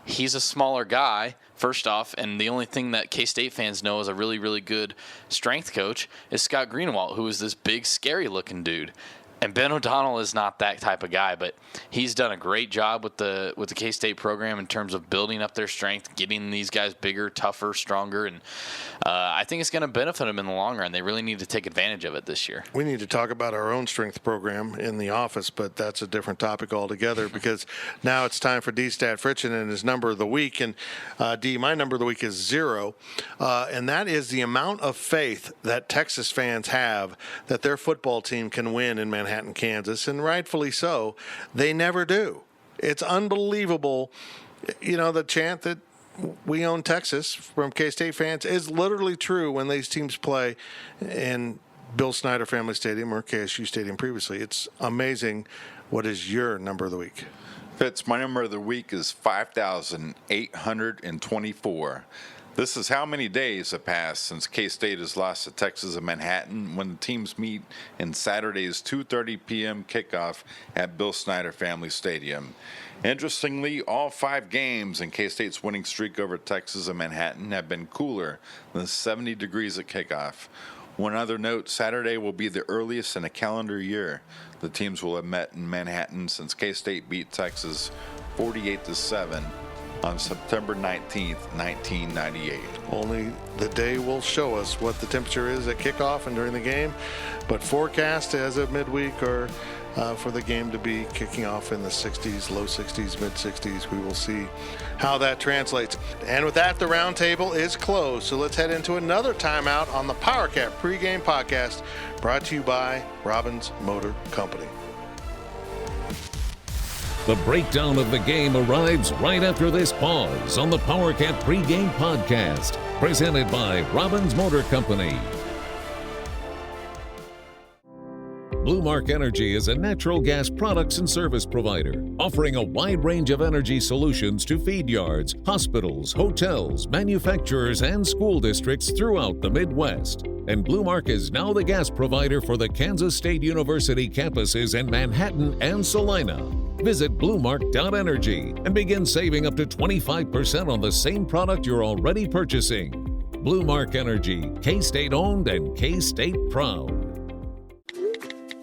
he's a smaller guy, first off, and the only thing that K-State fans know is a really, really good strength coach is Scott Greenawalt, who is this big, scary-looking dude. And Ben O'Donnell is not that type of guy, but he's done a great job with the K-State program in terms of building up their strength, getting these guys bigger, tougher, stronger, and I think it's going to benefit them in the long run. They really need to take advantage of it this year. We need to talk about our own strength program in the office, but that's a different topic altogether because now it's time for D-Stat Fritchen and his number of the week. And D, my number of the week is 0, and that is the amount of faith that Texas fans have that their football team can win in Manhattan, Kansas, and rightfully so. They never do. It's unbelievable. You know, the chant that we own Texas from K-State fans is literally true when these teams play in Bill Snyder Family Stadium or KSU Stadium previously. It's amazing. What is your number of the week? Fitz, my number of the week is 5,824. This is how many days have passed since K-State has lost to Texas in Manhattan when the teams meet in Saturday's 2:30 p.m. kickoff at Bill Snyder Family Stadium. Interestingly, all 5 games in K-State's winning streak over Texas and Manhattan have been cooler than 70 degrees at kickoff. One other note, Saturday will be the earliest in a calendar year the teams will have met in Manhattan since K-State beat Texas 48-7 on September 19th, 1998. Only the day will show us what the temperature is at kickoff and during the game, but forecast as of midweek or for the game to be kicking off in the 60s, low 60s, mid 60s. We will see how that translates. And with that, the roundtable is closed. So let's head into another timeout on the Powercat Pregame Podcast, brought to you by Robbins Motor Company. The breakdown of the game arrives right after this pause on the Powercat Pregame Podcast, presented by Robbins Motor Company. Blue Mark Energy is a natural gas products and service provider, offering a wide range of energy solutions to feed yards, hospitals, hotels, manufacturers, and school districts throughout the Midwest. And Blue Mark is now the gas provider for the Kansas State University campuses in Manhattan and Salina. Visit bluemark.energy and begin saving up to 25% on the same product you're already purchasing. Blue Mark Energy, K-State owned and K-State proud.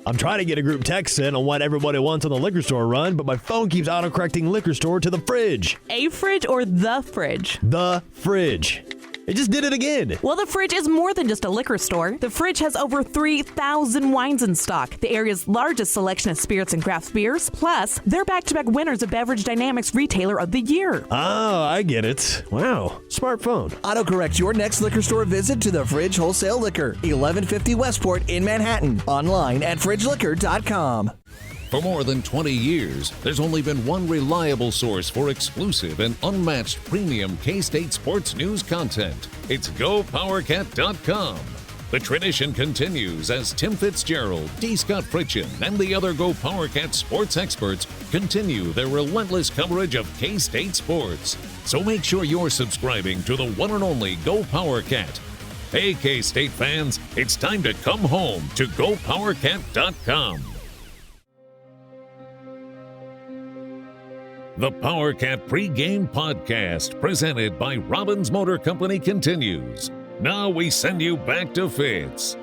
I'm trying to get a group text in on what everybody wants on the liquor store run, but my phone keeps autocorrecting liquor store to the fridge. A fridge or the fridge? The fridge. It just did it again. Well, the Fridge is more than just a liquor store. The Fridge has over 3,000 wines in stock, the area's largest selection of spirits and craft beers. Plus, they're back-to-back winners of Beverage Dynamics Retailer of the Year. Oh, I get it. Wow. Smartphone. Autocorrect your next liquor store visit to the Fridge Wholesale Liquor, 1150 Westport in Manhattan. Online at fridgeliquor.com. For more than 20 years, there's only been one reliable source for exclusive and unmatched premium K-State sports news content. It's GoPowercat.com. The tradition continues as Tim Fitzgerald, D. Scott Fritchen, and the other GoPowercat sports experts continue their relentless coverage of K-State sports. So make sure you're subscribing to the one and only GoPowercat. Hey, K-State fans, it's time to come home to GoPowerCat.com. The Powercat Pregame Podcast, presented by Robbins Motor Company, continues. Now we send you back to Fitz.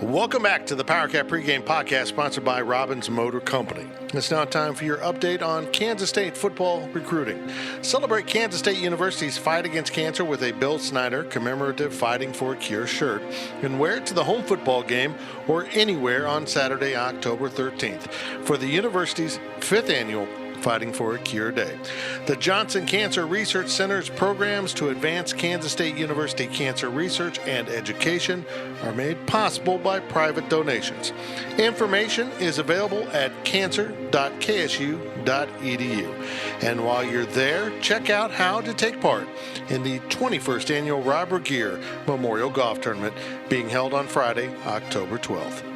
Welcome back to the Powercat Pregame Podcast, sponsored by Robbins Motor Company. It's now time for your update on Kansas State football recruiting. Celebrate Kansas State University's fight against cancer with a Bill Snyder commemorative Fighting for a Cure shirt and wear it to the home football game or anywhere on Saturday, October 13th for the university's 5th annual Fighting for a Cure Day. The Johnson Cancer Research Center's programs to advance Kansas State University cancer research and education are made possible by private donations. Information is available at cancer.ksu.edu. And while you're there, check out how to take part in the 21st Annual Robber Gear Memorial Golf Tournament being held on Friday, October 12th.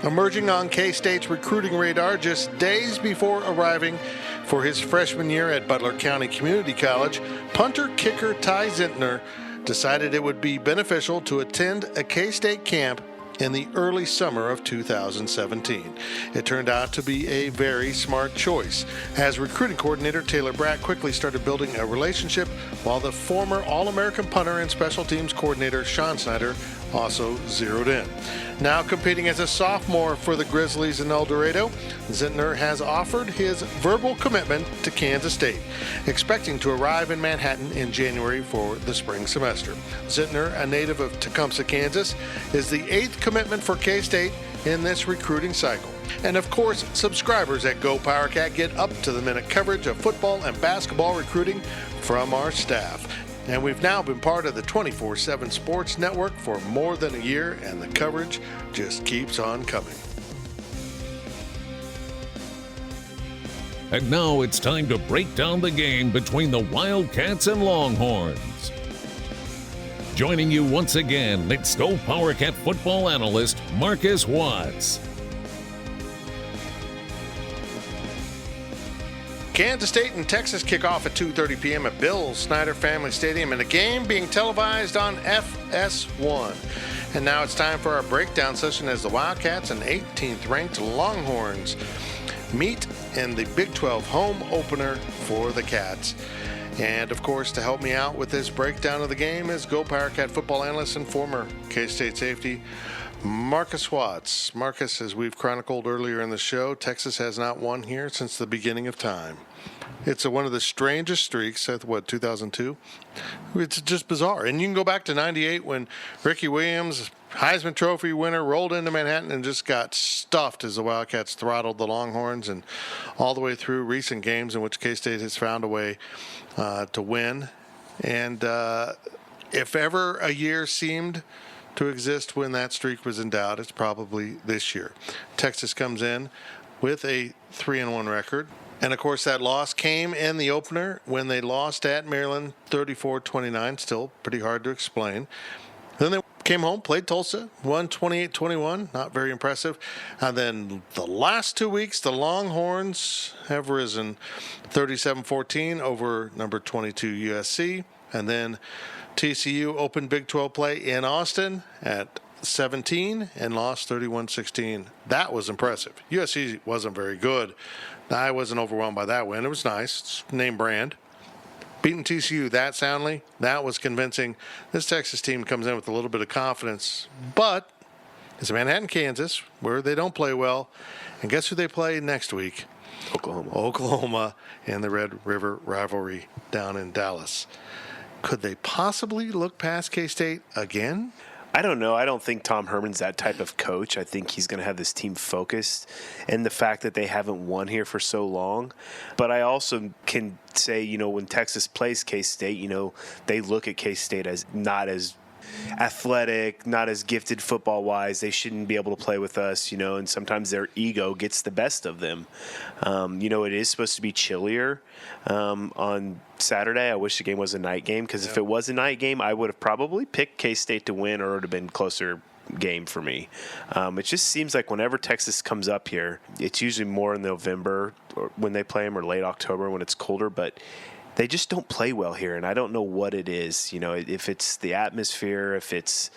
Emerging on K-State's recruiting radar just days before arriving for his freshman year at Butler County Community College, punter-kicker Ty Zentner decided it would be beneficial to attend a K-State camp in the early summer of 2017. It turned out to be a very smart choice, as recruiting coordinator Taylor Bratt quickly started building a relationship, while the former All-American punter and special teams coordinator Sean Snyder also zeroed in. Now competing as a sophomore for the Grizzlies in El Dorado, Zentner has offered his verbal commitment to Kansas State, expecting to arrive in Manhattan in January for the spring semester. Zentner, a native of Tecumseh, Kansas, is the 8th commitment for K-State in this recruiting cycle. And of course, subscribers at Go Powercat get up-to-the-minute coverage of football and basketball recruiting from our staff. And we've now been part of the 24/7 Sports Network for more than a year, and the coverage just keeps on coming. And now it's time to break down the game between the Wildcats and Longhorns. Joining you once again, let's Go Powercat football analyst Marcus Watts. Kansas State and Texas kick off at 2:30 p.m. at Bill Snyder Family Stadium, and a game being televised on FS1. And now it's time for our breakdown session as the Wildcats and 18th ranked Longhorns meet in the Big 12 home opener for the Cats. And of course, to help me out with this breakdown of the game is Go Powercat football analyst and former K-State safety Marcus Watts. Marcus, as we've chronicled earlier in the show, Texas has not won here since the beginning of time. It's one of the strangest streaks at, 2002? It's just bizarre. And you can go back to 98 when Ricky Williams, Heisman Trophy winner, rolled into Manhattan and just got stuffed as the Wildcats throttled the Longhorns, and all the way through recent games in which K-State has found a way to win. And if ever a year seemed to exist when that streak was in doubt, it's probably this year. Texas comes in with a 3-1 record. And, of course, that loss came in the opener when they lost at Maryland 34-29. Still pretty hard to explain. Then they came home, played Tulsa, won 28-21. Not very impressive. And then the last 2 weeks, the Longhorns have risen 37-14 over number 22 USC. And then TCU opened Big 12 play in Austin at 17 and lost 31-16. That was impressive. USC wasn't very good. I wasn't overwhelmed by that win. It was nice. It's name brand. Beating TCU that soundly, that was convincing. This Texas team comes in with a little bit of confidence. But it's Manhattan, Kansas, where they don't play well. And guess who they play next week? Oklahoma and the Red River rivalry down in Dallas. Could they possibly look past K-State again? I don't know. I don't think Tom Herman's that type of coach. I think he's going to have this team focused, and the fact that they haven't won here for so long. But I also can say, when Texas plays K-State, they look at K-State as not as athletic, not as gifted football-wise. They shouldn't be able to play with us, and sometimes their ego gets the best of them. It is supposed to be chillier on Saturday. I wish the game was a night game, because if it was a night game, I would have probably picked K-State to win, or it would have been closer game for me. It just seems like whenever Texas comes up here, it's usually more in November or when they play them, or late October when it's colder, but they just don't play well here, and I don't know what it is. If it's the atmosphere, if it's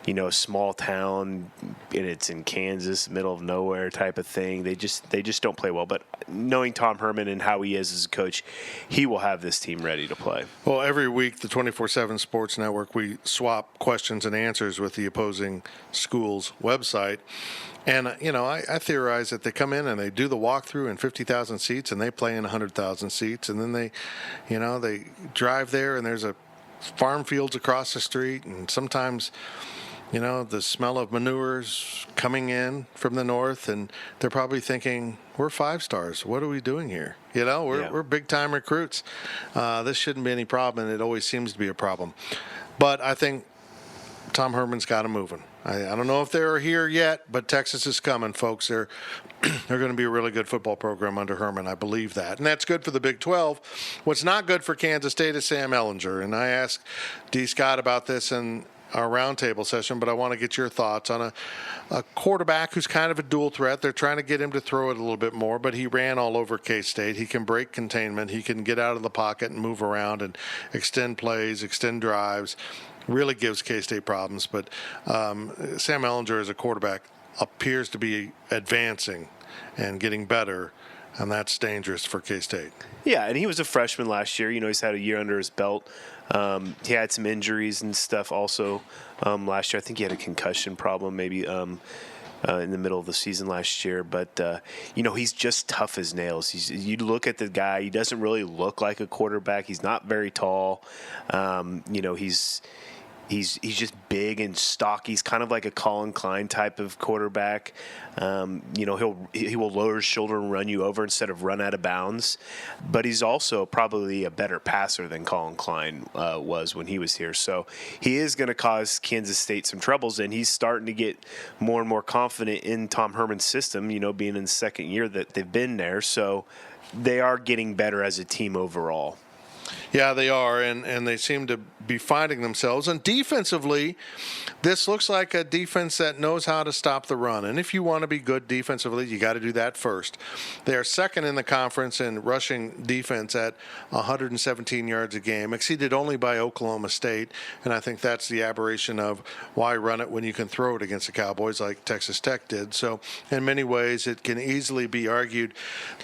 a small town and it's in Kansas, middle of nowhere type of thing. They just don't play well. But knowing Tom Herman and how he is as a coach, he will have this team ready to play. Well, every week, the 24/7 Sports Network, we swap questions and answers with the opposing school's website. And, I theorize that they come in and they do the walkthrough in 50,000 seats and they play in 100,000 seats. And then they drive there and there's a farm fields across the street. And sometimes, the smell of manure's coming in from the north, and they're probably thinking, we're 5 stars. What are we doing here? We're big-time recruits. This shouldn't be any problem, and it always seems to be a problem. But I think Tom Herman's got them moving. I don't know if they're here yet, but Texas is coming, folks. They're going to be a really good football program under Herman. I believe that. And that's good for the Big 12. What's not good for Kansas State is Sam Ehlinger. And I asked D. Scott about this in our roundtable session, but I want to get your thoughts on a quarterback who's kind of a dual threat. They're trying to get him to throw it a little bit more, but he ran all over K-State. He can break containment. He can get out of the pocket and move around and extend plays, extend drives. Really gives K-State problems. But Sam Ehlinger as a quarterback appears to be advancing and getting better, and that's dangerous for K-State. Yeah, and he was a freshman last year. He's had a year under his belt. He had some injuries and stuff also last year. I think he had a concussion problem maybe in the middle of the season last year. But, he's just tough as nails. You look at the guy, he doesn't really look like a quarterback. He's not very tall. He's just big and stocky. He's kind of like a Colin Klein type of quarterback. He will lower his shoulder and run you over instead of run out of bounds. But he's also probably a better passer than Colin Klein was when he was here. So he is going to cause Kansas State some troubles, and he's starting to get more and more confident in Tom Herman's system, being in the second year that they've been there. So they are getting better as a team overall. Yeah, they are, and they seem to be finding themselves. And defensively, this looks like a defense that knows how to stop the run. And if you want to be good defensively, you got to do that first. They are second in the conference in rushing defense at 117 yards a game, exceeded only by Oklahoma State. And I think that's the aberration of why run it when you can throw it against the Cowboys like Texas Tech did. So in many ways, it can easily be argued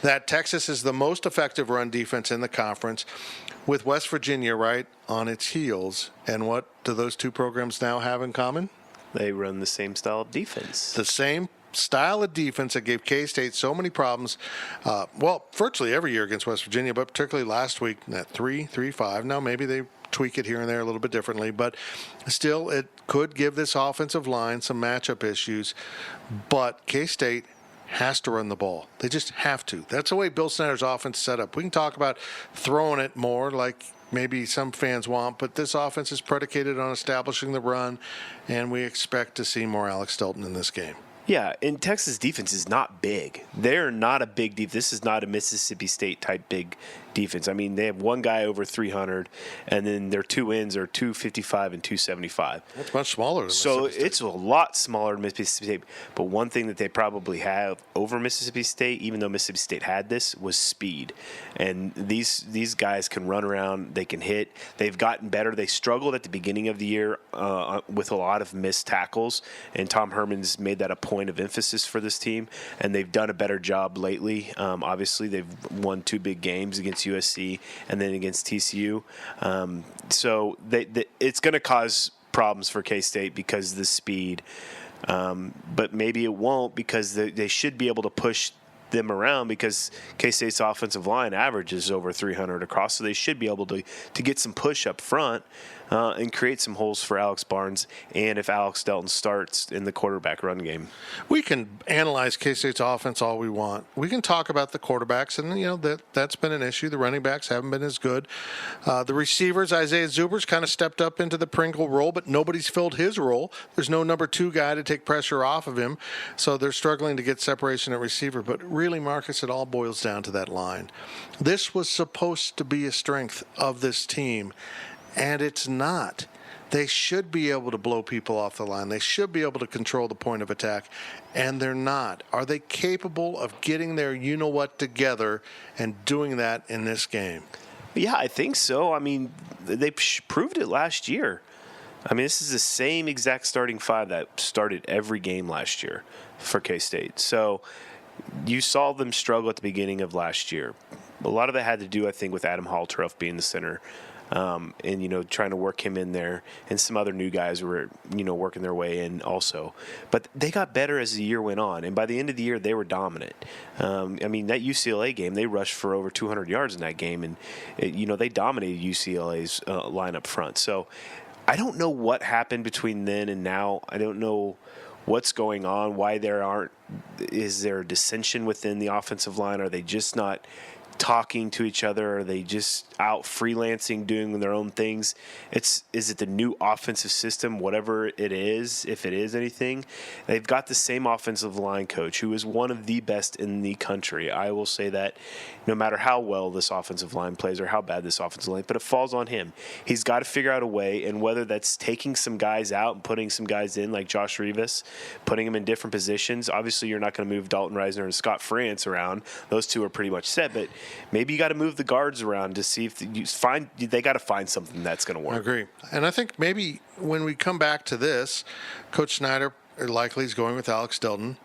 that Texas is the most effective run defense in the conference, with West Virginia right on its heels. And what do those two programs now have in common? They run the same style of defense. The same style of defense that gave K-State so many problems, virtually every year against West Virginia, but particularly last week at 3-5. Now maybe they tweak it here and there a little bit differently, but still it could give this offensive line some matchup issues. But K-State has to run the ball. They just have to. That's the way Bill Snyder's offense is set up. We can talk about throwing it more like maybe some fans want, but this offense is predicated on establishing the run, and we expect to see more Alex Stelton in this game. Yeah, and Texas defense is not big. They're not a big defense. This is not a Mississippi State type big defense. I mean, they have one guy over 300, and then their two ends are 255 and 275. That's much smaller than so Mississippi State. It's a lot smaller than Mississippi State. But one thing that they probably have over Mississippi State, even though Mississippi State had this, was speed. And these guys can run around. They can hit. They've gotten better. They struggled at the beginning of the year with a lot of missed tackles, and Tom Herman's made that a point of emphasis for this team, and they've done a better job lately. Obviously, they've won 2 big games against USC and then against TCU. So it's going to cause problems for K-State because of the speed. But maybe it won't, because they should be able to push them around, because K-State's offensive line averages over 300 across, so they should be able to get some push up front and create some holes for Alex Barnes, and if Alex Stelton starts in the quarterback run game. We can analyze K-State's offense all we want. We can talk about the quarterbacks, and that's been an issue. The running backs haven't been as good. The receivers, Isaiah Zuber's kind of stepped up into the Pringle role, but nobody's filled his role. There's no number 2 guy to take pressure off of him, so they're struggling to get separation at receiver. But really, Marcus, it all boils down to that line. This was supposed to be a strength of this team, and it's not. They should be able to blow people off the line. They should be able to control the point of attack, and they're not. Are they capable of getting their you-know-what together and doing that in this game? Yeah, I think so. I mean, they proved it last year. I mean, this is the same exact starting five that started every game last year for K-State. So you saw them struggle at the beginning of last year. A lot of that had to do, I think, with Adam Halteroff being the center. And, trying to work him in there, and some other new guys were, working their way in also. But they got better as the year went on, and by the end of the year, they were dominant. That UCLA game, they rushed for over 200 yards in that game, and, they dominated UCLA's line up front. So I don't know what happened between then and now. I don't know what's going on, why is there a dissension within the offensive line? Are they just not talking to each other? Are they just out freelancing, doing their own things? Is it the new offensive system, whatever it is, if it is anything? They've got the same offensive line coach who is one of the best in the country. I will say that no matter how well this offensive line plays or how bad this offensive line, but it falls on him. He's got to figure out a way, and whether that's taking some guys out and putting some guys in, like Josh Rivas, putting them in different positions. Obviously, you're not going to move Dalton Reisner and Scott France around. Those two are pretty much set, but maybe you got to move the guards around to see if they got to find something that's going to work. I agree. And I think maybe when we come back to this, Coach Snyder likely is going with Alex Delton.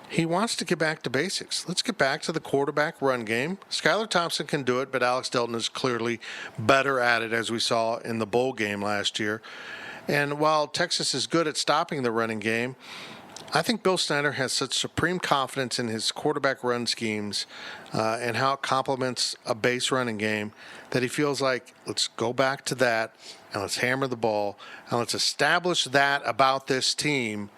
He wants to get back to basics. Let's get back to the quarterback run game. Skylar Thompson can do it, but Alex Delton is clearly better at it, as we saw in the bowl game last year. And while Texas is good at stopping the running game, I think Bill Snyder has such supreme confidence in his quarterback run schemes and how it complements a base running game that he feels like, let's go back to that and let's hammer the ball and let's establish that about this team,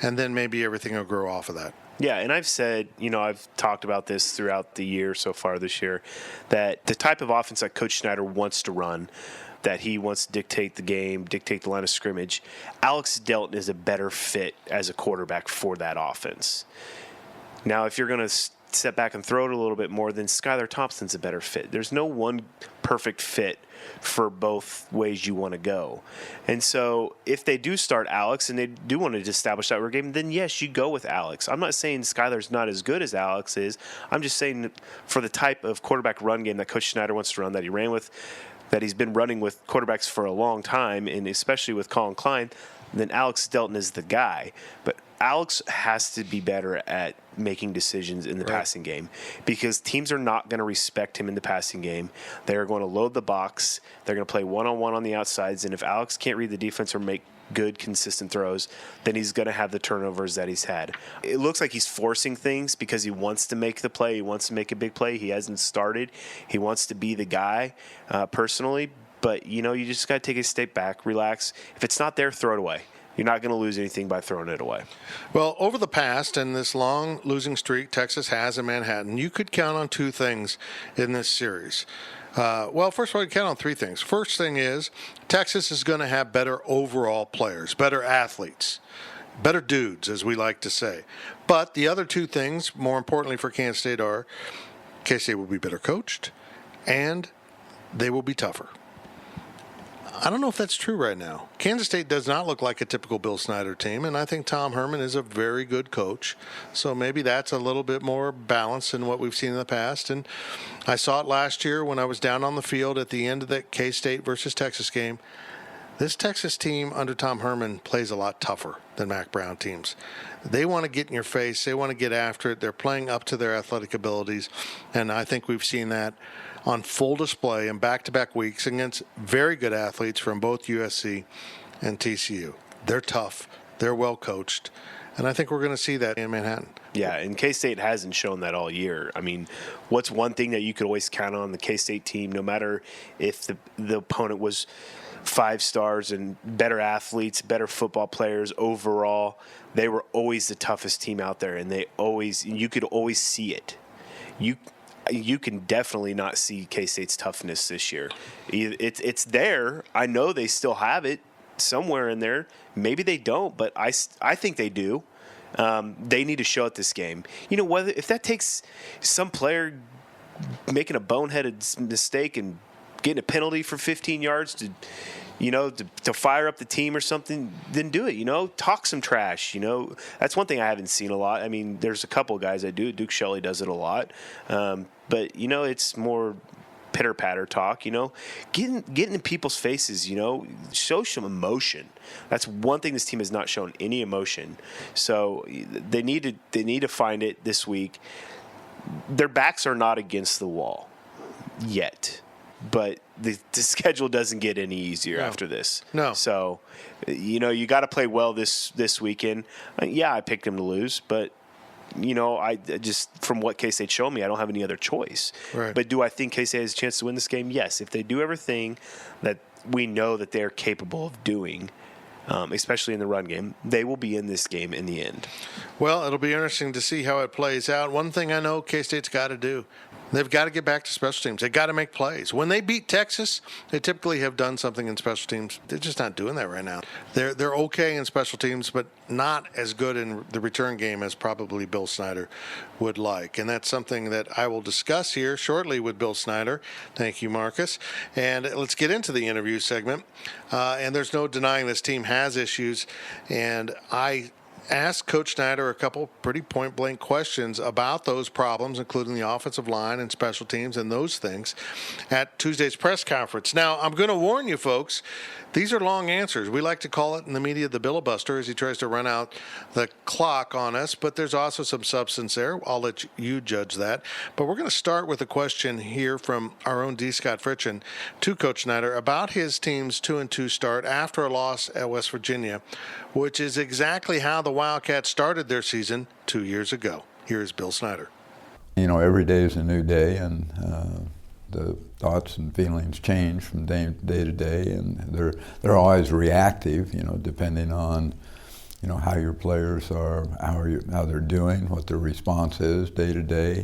and then maybe everything will grow off of that. Yeah, and I've said, I've talked about this throughout the year so far this year, that the type of offense that Coach Snyder wants to run, that he wants to dictate the game, dictate the line of scrimmage, Alex Delton is a better fit as a quarterback for that offense. Now, if you're going to step back and throw it a little bit more, then Skylar Thompson's a better fit. There's no one perfect fit for both ways you want to go. And so if they do start Alex and they do want to establish that run game, then yes, you go with Alex. I'm not saying Skylar's not as good as Alex is. I'm just saying for the type of quarterback run game that Coach Schneider wants to run, that he ran with, that he's been running with quarterbacks for a long time, and especially with Colin Klein, then Alex Delton is the guy. But Alex has to be better at making decisions in the passing game, because teams are not going to respect him in the passing game. They're going to load the box. They're going to play one-on-one on the outsides, and if Alex can't read the defense or make good, consistent throws, then he's going to have the turnovers that he's had. It looks like he's forcing things because he wants to make the play. He wants to make a big play. He hasn't started. He wants to be the guy personally, but, you just got to take a step back, relax. If it's not there, throw it away. You're not going to lose anything by throwing it away. Well, over the past and this long losing streak Texas has in Manhattan, you could count on two things in this series. First of all, you count on three things. First thing is Texas is going to have better overall players, better athletes, better dudes, as we like to say. But the other two things, more importantly for Kansas State, are K-State will be better coached and they will be tougher. I don't know if that's true right now. Kansas State does not look like a typical Bill Snyder team, and I think Tom Herman is a very good coach. So maybe that's a little bit more balanced than what we've seen in the past. And I saw it last year when I was down on the field at the end of the K-State versus Texas game. This Texas team under Tom Herman plays a lot tougher than Mac Brown teams. They want to get in your face. They want to get after it. They're playing up to their athletic abilities, and I think we've seen that on full display in back-to-back weeks against very good athletes from both USC and TCU. They're tough. They're well coached. And I think we're going to see that in Manhattan. Yeah, and K-State hasn't shown that all year. I mean, what's one thing that you could always count on the K-State team, no matter if the opponent was 5 stars and better athletes, better football players overall, they were always the toughest team out there, and you could always see it. You can definitely not see K-State's toughness this year. It's there. I know they still have it somewhere in there. Maybe they don't, but I think they do. They need to show it this game. Whether if that takes some player making a boneheaded mistake and getting a penalty for 15 yards to fire up the team or something, then do it. Talk some trash. That's one thing I haven't seen a lot. I mean, there's a couple of guys that do it. Duke Shelley does it a lot. But, it's more pitter-patter talk, get in people's faces, show some emotion. That's one thing this team has not shown, any emotion. So they need to find it this week. Their backs are not against the wall yet, but the schedule doesn't get any easier after this. No. So, you got to play well this weekend. Yeah, I picked them to lose, but I just, from what K-State showed me, I don't have any other choice. Right. But do I think K-State has a chance to win this game? Yes. If they do everything that we know that they're capable of doing, especially in the run game, they will be in this game in the end. Well, it'll be interesting to see how it plays out. One thing I know K-State's got to do, they've got to get back to special teams. They've got to make plays. When they beat Texas, they typically have done something in special teams. They're just not doing that right now. They're okay in special teams, but not as good in the return game as probably Bill Snyder would like. And that's something that I will discuss here shortly with Bill Snyder. Thank you, Marcus. And let's get into the interview segment. And there's no denying this team has issues. And I asked Coach Snyder a couple pretty point-blank questions about those problems, including the offensive line and special teams and those things, at Tuesday's press conference. Now, I'm going to warn you, folks, these are long answers. We like to call it in the media the Billabuster as he tries to run out the clock on us, but there's also some substance there. I'll let you judge that. But we're going to start with a question here from our own D. Scott Fritchen to Coach Snyder about his team's 2-2 start after a loss at West Virginia, which is exactly how the Wildcats started their season 2 years ago. Here is Bill Snyder. Every day is a new day, and the thoughts and feelings change from day to day, and they're always reactive, depending on, how your players are, how they're doing, what their response is day to day,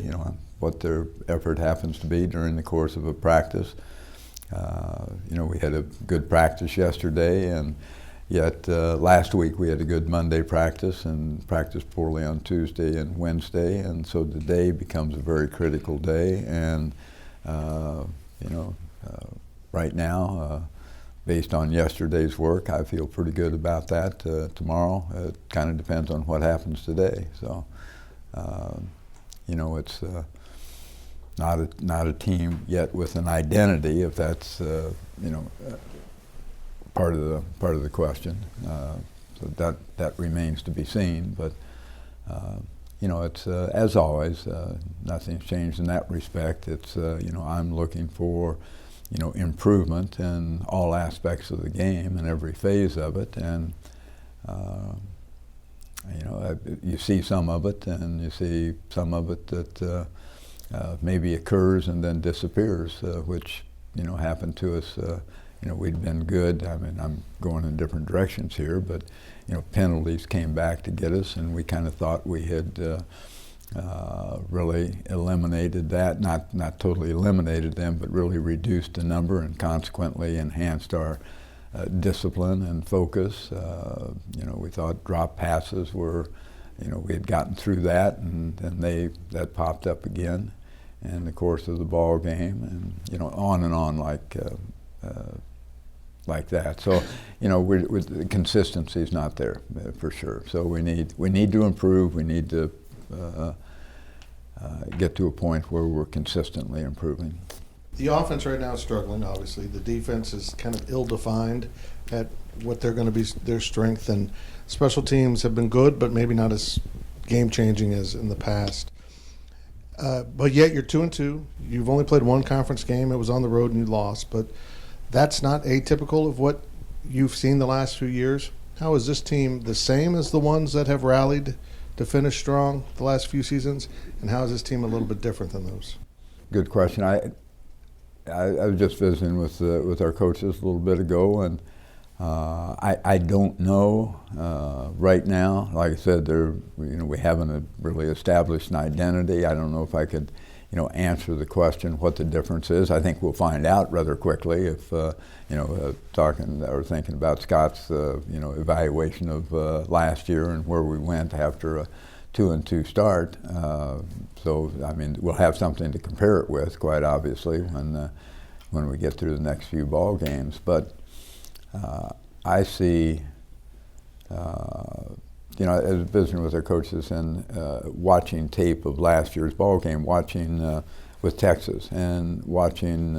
what their effort happens to be during the course of a practice. We had a good practice yesterday, and yet last week we had a good Monday practice and practiced poorly on Tuesday and Wednesday, and so today becomes a very critical day. And right now, based on yesterday's work, I feel pretty good about that. Tomorrow, it kind of depends on what happens today. So, it's not a team yet with an identity, if that's part of the question. So that remains to be seen. But it's as always, nothing's changed in that respect. It's I'm looking for improvement in all aspects of the game and every phase of it, and you see some of it, and you see some of it that maybe occurs and then disappears, which happened to us. We'd been good. I mean, I'm going in different directions here, but penalties came back to get us, and we kind of thought we had really eliminated that. Not totally eliminated them, but really reduced the number and consequently enhanced our discipline and focus. We thought drop passes were, we had gotten through that, and then that popped up again in the course of the ball game, and on and on like that. So, the consistency is not there for sure. So we need to improve. We need to get to a point where we're consistently improving. The offense right now is struggling, obviously. The defense is kind of ill-defined at what they're going to be their strength, and special teams have been good, but maybe not as game-changing as in the past. But yet you're 2-2. You've only played one conference game. It was on the road and you lost, but that's not atypical of what you've seen the last few years. How is this team the same as the ones that have rallied to finish strong the last few seasons, and how is this team a little bit different than those? Good question. I was just visiting with our coaches a little bit ago, and I don't know right now. Like I said, we haven't really established an identity. I don't know if I could answer the question what the difference is. I think we'll find out rather quickly if talking or thinking about Scott's evaluation of last year and where we went after a 2-2 start. So I mean, we'll have something to compare it with, quite obviously, when we get through the next few ball games. But I see. As visiting with our coaches and watching tape of last year's ball game, watching with Texas and watching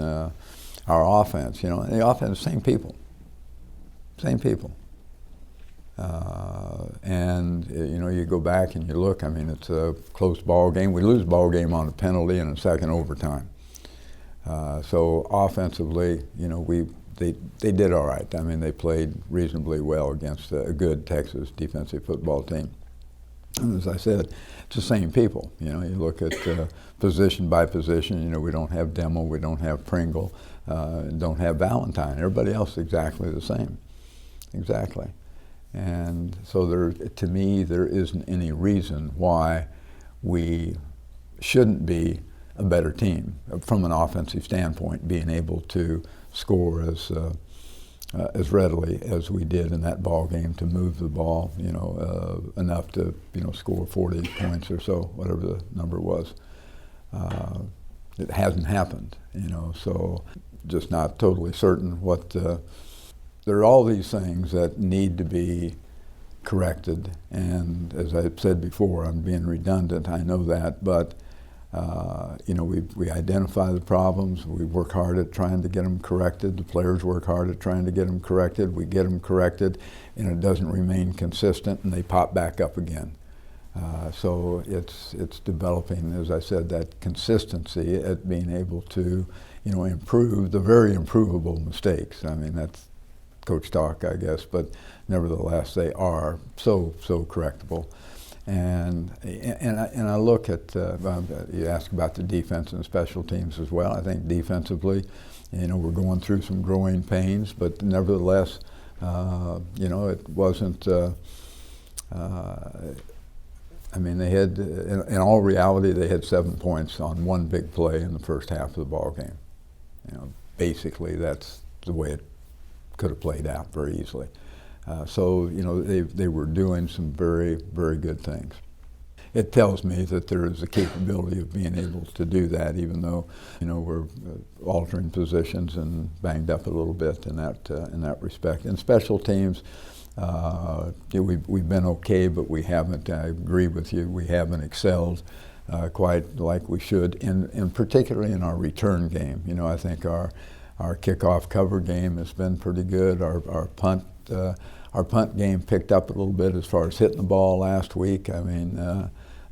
our offense. You know, and the offense, same people. And you know, you go back and you look. I mean, it's a close ball game. We lose ball game on a penalty in a second overtime. So offensively, you know, they did all right. I mean, they played reasonably well against a good Texas defensive football team. And as I said, it's the same people. You know, you look at position by position. You know, we don't have Demo, we don't have Pringle, don't have Valentine. Everybody else is exactly the same. Exactly. And so to me, there isn't any reason why we shouldn't be a better team from an offensive standpoint, being able to score as readily as we did in that ball game, to move the ball, you know, enough to, you know, score 40 points or so, whatever the number was. It hasn't happened, you know, so just not totally certain what. There are all these things that need to be corrected, and as I said before, I'm being redundant, I know that, but you know, we identify the problems, we work hard at trying to get them corrected, the players work hard at trying to get them corrected, we get them corrected, and it doesn't remain consistent, and they pop back up again. So it's developing, as I said, that consistency at being able to, you know, improve the very improvable mistakes. I mean, that's coach talk, I guess, but nevertheless, they are so correctable. And I look at, you ask about the defense and special teams as well. I think defensively, you know, we're going through some growing pains, but nevertheless, you know, it wasn't, I mean, they had, in all reality, they had 7 points on one big play in the first half of the ball game. You know, basically, that's the way it could have played out very easily. So, you know, they were doing some very, very good things. It tells me that there is a capability of being able to do that, even though, you know, we're altering positions and banged up a little bit in that respect. In special teams, we've been okay, but we haven't. I agree with you. We haven't excelled quite like we should, and particularly in our return game. You know, I think our kickoff cover game has been pretty good. Our punt game picked up a little bit as far as hitting the ball last week. I mean,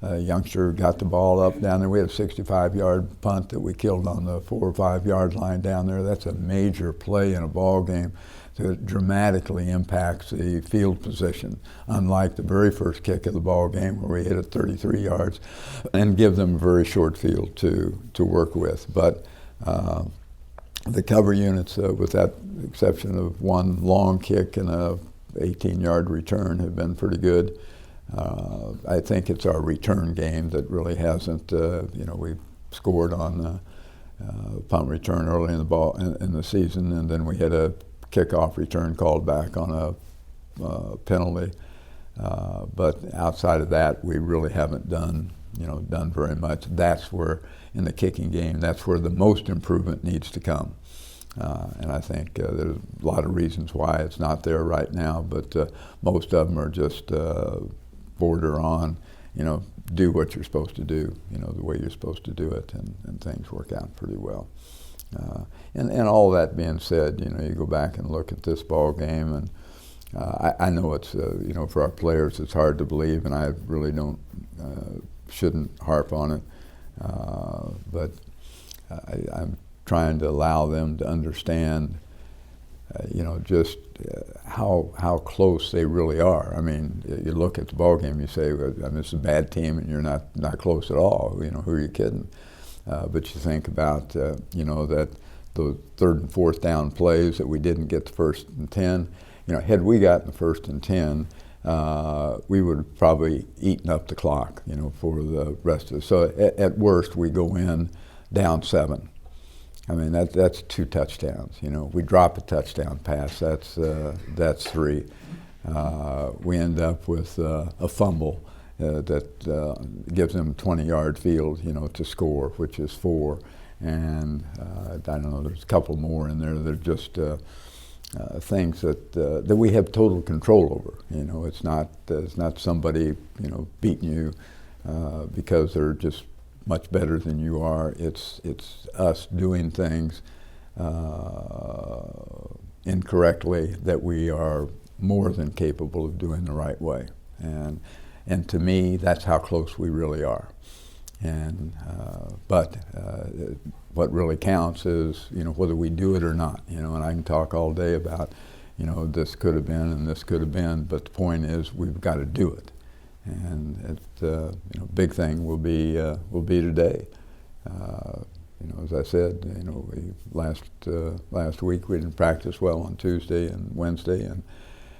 a youngster got the ball up down there. We had a 65-yard punt that we killed on the 4 or 5 yard line down there. That's a major play in a ball game that dramatically impacts the field position, unlike the very first kick of the ball game where we hit it 33 yards and give them a very short field to work with. But the cover units, with that exception of one long kick and a 18-yard return, have been pretty good. I think it's our return game that really hasn't. You know, we scored on punt return early in the season, and then we had a kickoff return called back on a penalty. But outside of that, we really haven't done very much. That's where, in the kicking game, that's where the most improvement needs to come. And I think there's a lot of reasons why it's not there right now, but most of them are just border on, you know, do what you're supposed to do, you know, the way you're supposed to do it, and things work out pretty well. And all that being said, you know, you go back and look at this ball game, and I know it's, you know, for our players, it's hard to believe, and I really shouldn't harp on it, but I'm trying to allow them to understand, you know, just how close they really are. I mean, you look at the ball game, you say, well, I mean, it's a bad team, and you're not close at all. You know, who are you kidding? But you think about, you know, that the 3rd and 4th down plays that we didn't get the 1st and 10. You know, had we gotten the 1st and 10, we would have probably eaten up the clock, you know, for the rest of it. So at worst, we go in down 7. I mean, that's 2 touchdowns. You know, we drop a touchdown pass. That's 3. We end up with a fumble that gives them a 20-yard field, you know, to score, which is 4. And I don't know, there's a couple more in there that are just things that we have total control over. You know, it's not somebody, you know, beating you because they're just much better than you are. It's us doing things incorrectly that we are more than capable of doing the right way. And to me, that's how close we really are. And but what really counts is, whether we do it or not. And I can talk all day about, this could have been and this could have been, but the point is we've got to do it. And big thing will be today. As I said, last week we didn't practice well on Tuesday and Wednesday, and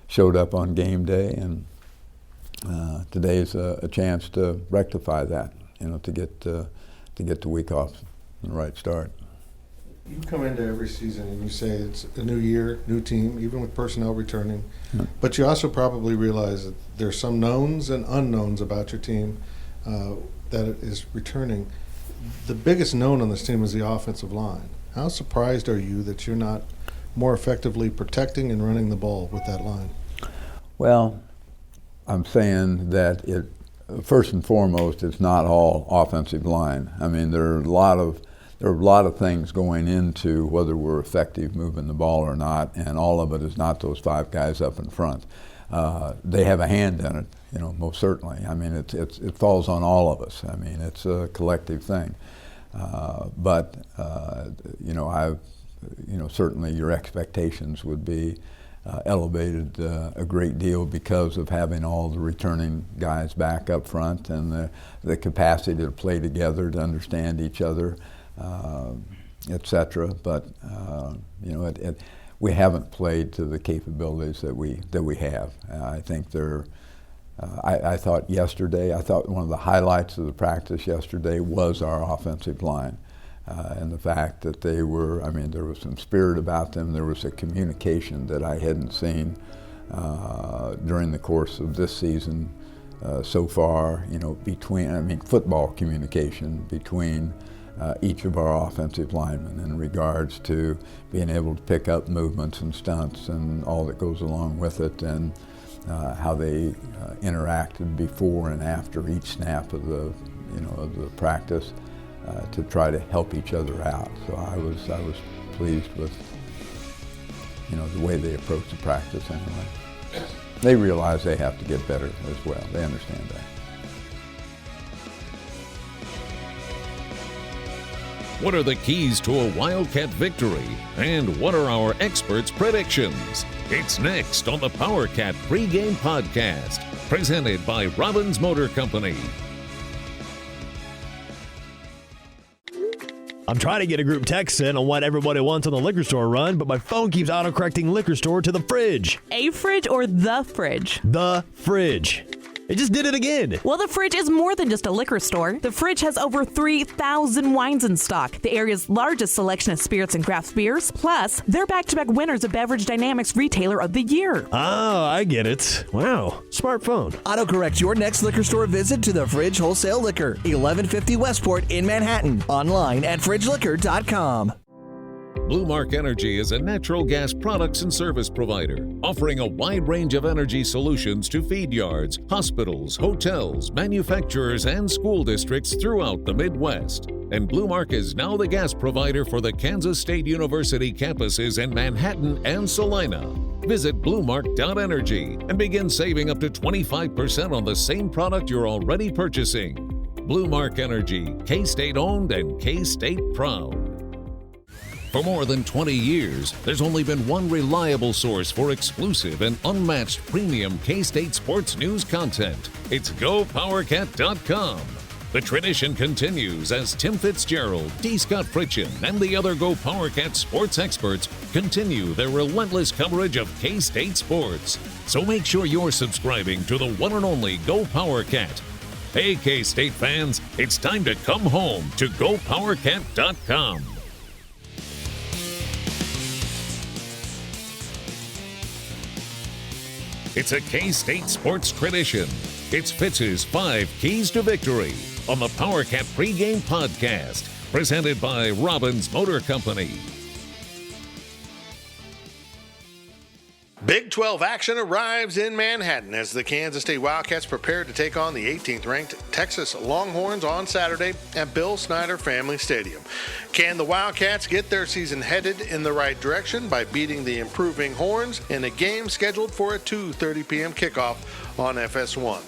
showed up on game day, and today's a chance to rectify that. To get the week off in the right start. You come into every season and you say it's a new year, new team, even with personnel returning. Yeah. But you also probably realize that there's some knowns and unknowns about your team that is returning. The biggest known on this team is the offensive line. How surprised are you that you're not more effectively protecting and running the ball with that line? Well, I'm saying that first and foremost, it's not all offensive line. I mean, there are a lot of things going into whether we're effective moving the ball or not, and all of it is not those 5 guys up in front. They have a hand in it, most certainly. I mean, it falls on all of us. I mean, it's a collective thing. But certainly your expectations would be elevated a great deal because of having all the returning guys back up front, and the capacity to play together, to understand each other, etc. But we haven't played to the capabilities that we have. I think I thought one of the highlights of the practice yesterday was our offensive line. And the fact that there was some spirit about them. There was a communication that I hadn't seen during the course of this season so far, football communication between each of our offensive linemen in regards to being able to pick up movements and stunts and all that goes along with it, and how they interacted before and after each snap of the practice. To try to help each other out. So I was pleased with the way they approached the practice anyway. They realize they have to get better as well. They understand that. What are the keys to a Wildcat victory? And what are our experts' predictions? It's next on the Powercat Pregame Podcast, presented by Robbins Motor Company. I'm trying to get a group text in on what everybody wants on the liquor store run, but my phone keeps autocorrecting liquor store to the fridge. A fridge or the fridge? The fridge. It just did it again. Well, the fridge is more than just a liquor store. The fridge has over 3,000 wines in stock, the area's largest selection of spirits and craft beers. Plus, they're back-to-back winners of Beverage Dynamics Retailer of the Year. Oh, I get it. Wow, smartphone. Autocorrect your next liquor store visit to the Fridge Wholesale Liquor, 1150 Westport in Manhattan. Online at fridgeliquor.com. Blue Mark Energy is a natural gas products and service provider, offering a wide range of energy solutions to feed yards, hospitals, hotels, manufacturers, and school districts throughout the Midwest. And Blue Mark is now the gas provider for the Kansas State University campuses in Manhattan and Salina. Visit bluemark.energy and begin saving up to 25% on the same product you're already purchasing. Blue Mark Energy, K-State owned and K-State proud. For more than 20 years, there's only been one reliable source for exclusive and unmatched premium K-State sports news content. It's GoPowercat.com. The tradition continues as Tim Fitzgerald, D. Scott Fritchen, and the other Go Powercat sports experts continue their relentless coverage of K-State sports. So make sure you're subscribing to the one and only Go Powercat. Hey, K-State fans, it's time to come home to GoPowercat.com. It's a K-State sports tradition. It's Fitz's 5 Keys to Victory on the Powercat Pregame Podcast, presented by Robbins Motor Company. Big 12 action arrives in Manhattan as the Kansas State Wildcats prepare to take on the 18th-ranked Texas Longhorns on Saturday at Bill Snyder Family Stadium. Can the Wildcats get their season headed in the right direction by beating the improving Horns in a game scheduled for a 2:30 p.m. kickoff on FS1?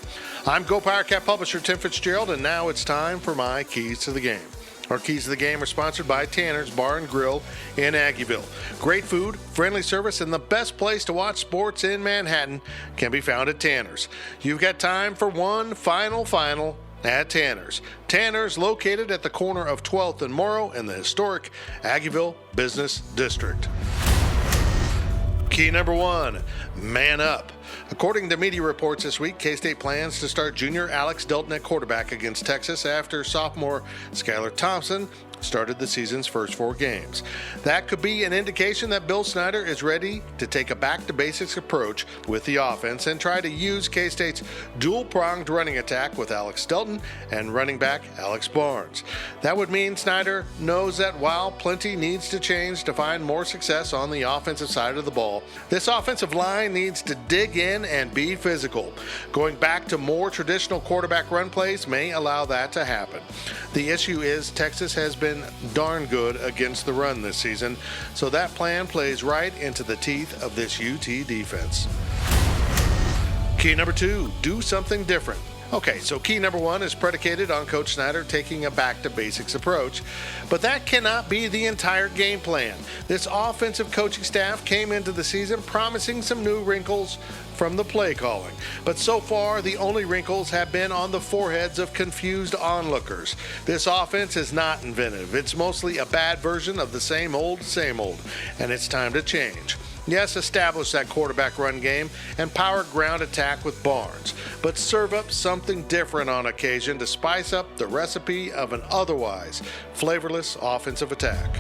I'm Powercat Publisher Tim Fitzgerald, and now it's time for my Keys to the Game. Our Keys to the Game are sponsored by Tanner's Bar and Grill in Aggieville. Great food, friendly service, and the best place to watch sports in Manhattan can be found at Tanner's. You've got time for one final at Tanner's. Tanner's, located at the corner of 12th and Morrow in the historic Aggieville Business District. Key number 1, man up. According to media reports this week, K-State plans to start junior Alex Delton at quarterback against Texas after sophomore Skylar Thompson started the season's first 4 games. That could be an indication that Bill Snyder is ready to take a back-to-basics approach with the offense and try to use K-State's dual-pronged running attack with Alex Delton and running back Alex Barnes. That would mean Snyder knows that while plenty needs to change to find more success on the offensive side of the ball, this offensive line needs to dig in and be physical. Going back to more traditional quarterback run plays may allow that to happen. The issue is Texas has been darn good against the run this season, so that plan plays right into the teeth of this UT defense. Key number 2, do something different. Okay, so key number 1 is predicated on Coach Snyder taking a back-to-basics approach, but that cannot be the entire game plan. This offensive coaching staff came into the season promising some new wrinkles from the play calling, but so far the only wrinkles have been on the foreheads of confused onlookers. This offense is not inventive. It's mostly a bad version of the same old, and it's time to change. Yes, establish that quarterback run game and power ground attack with Barnes, but serve up something different on occasion to spice up the recipe of an otherwise flavorless offensive attack.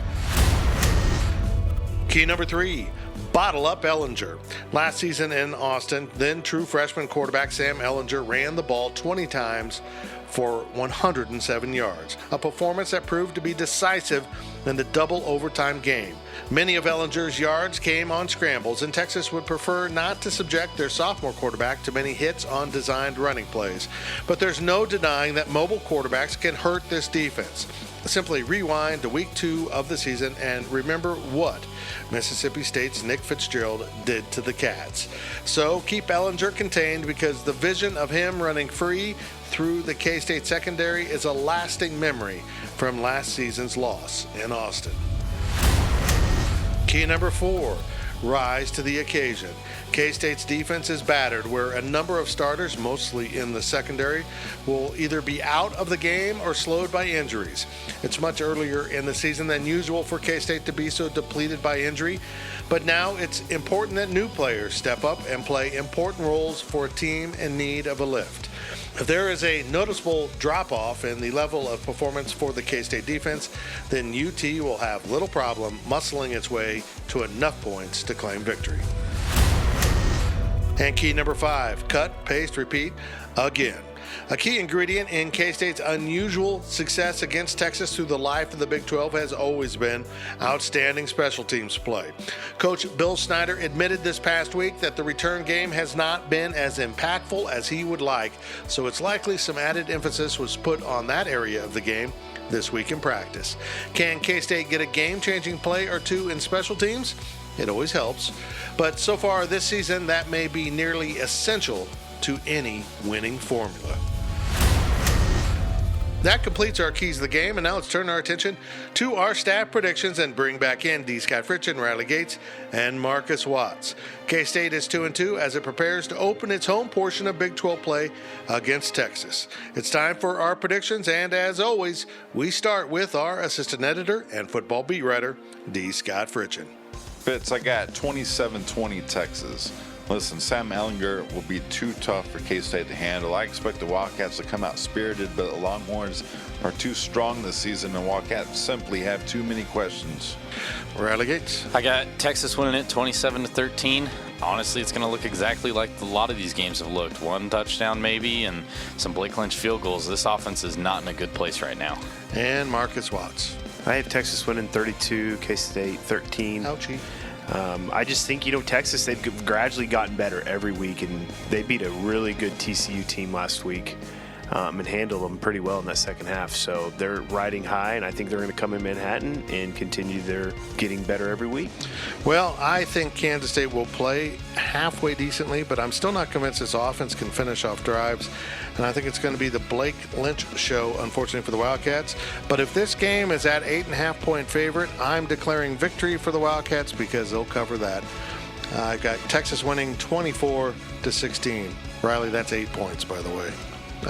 Key number 3, bottle up Ehlinger. Last season in Austin, then true freshman quarterback Sam Ehlinger ran the ball 20 times for 107 yards, a performance that proved to be decisive in the double overtime game. Many of Ehlinger's yards came on scrambles, and Texas would prefer not to subject their sophomore quarterback to many hits on designed running plays. But there's no denying that mobile quarterbacks can hurt this defense. Simply rewind to week 2 of the season and remember what Mississippi State's Nick Fitzgerald did to the Cats. So keep Ehlinger contained, because the vision of him running free through the K-State secondary is a lasting memory from last season's loss in Austin. Key number 4, rise to the occasion. K-State's defense is battered, where a number of starters, mostly in the secondary, will either be out of the game or slowed by injuries. It's much earlier in the season than usual for K-State to be so depleted by injury, but now it's important that new players step up and play important roles for a team in need of a lift. If there is a noticeable drop-off in the level of performance for the K-State defense, then UT will have little problem muscling its way to enough points to claim victory. And key number 5, cut, paste, repeat again. A key ingredient in K-State's unusual success against Texas through the life of the Big 12 has always been outstanding special teams play. Coach Bill Snyder admitted this past week that the return game has not been as impactful as he would like, so it's likely some added emphasis was put on that area of the game this week in practice. Can K-State get a game-changing play or two in special teams? It always helps, but so far this season that may be nearly essential to any winning formula. That completes our Keys of the Game, and now let's turn our attention to our staff predictions and bring back in D. Scott Fritchen, Riley Gates, and Marcus Watts. K-State is 2-2 as it prepares to open its home portion of Big 12 play against Texas. It's time for our predictions, and as always, we start with our assistant editor and football beat writer, D. Scott Fritchen. Fitz, I got 27-20 Texas. Listen, Sam Ehlinger will be too tough for K-State to handle. I expect the Wildcats to come out spirited, but the Longhorns are too strong this season, and Wildcats simply have too many questions. Riley Gates. I got Texas winning it 27-13. Honestly, it's going to look exactly like a lot of these games have looked. One touchdown maybe and some Blake Lynch field goals. This offense is not in a good place right now. And Marcus Watts. I have Texas winning 32, K-State 13. Ouchie. I just think, Texas, they've gradually gotten better every week, and they beat a really good TCU team last week and handled them pretty well in that second half. So they're riding high, and I think they're going to come in Manhattan and continue their getting better every week. Well, I think Kansas State will play halfway decently, but I'm still not convinced this offense can finish off drives. And I think it's going to be the Blake Lynch show, unfortunately, for the Wildcats. But if this game is at 8.5-point favorite, I'm declaring victory for the Wildcats because they'll cover that. I got Texas winning 24-16. Riley, that's 8 points, by the way.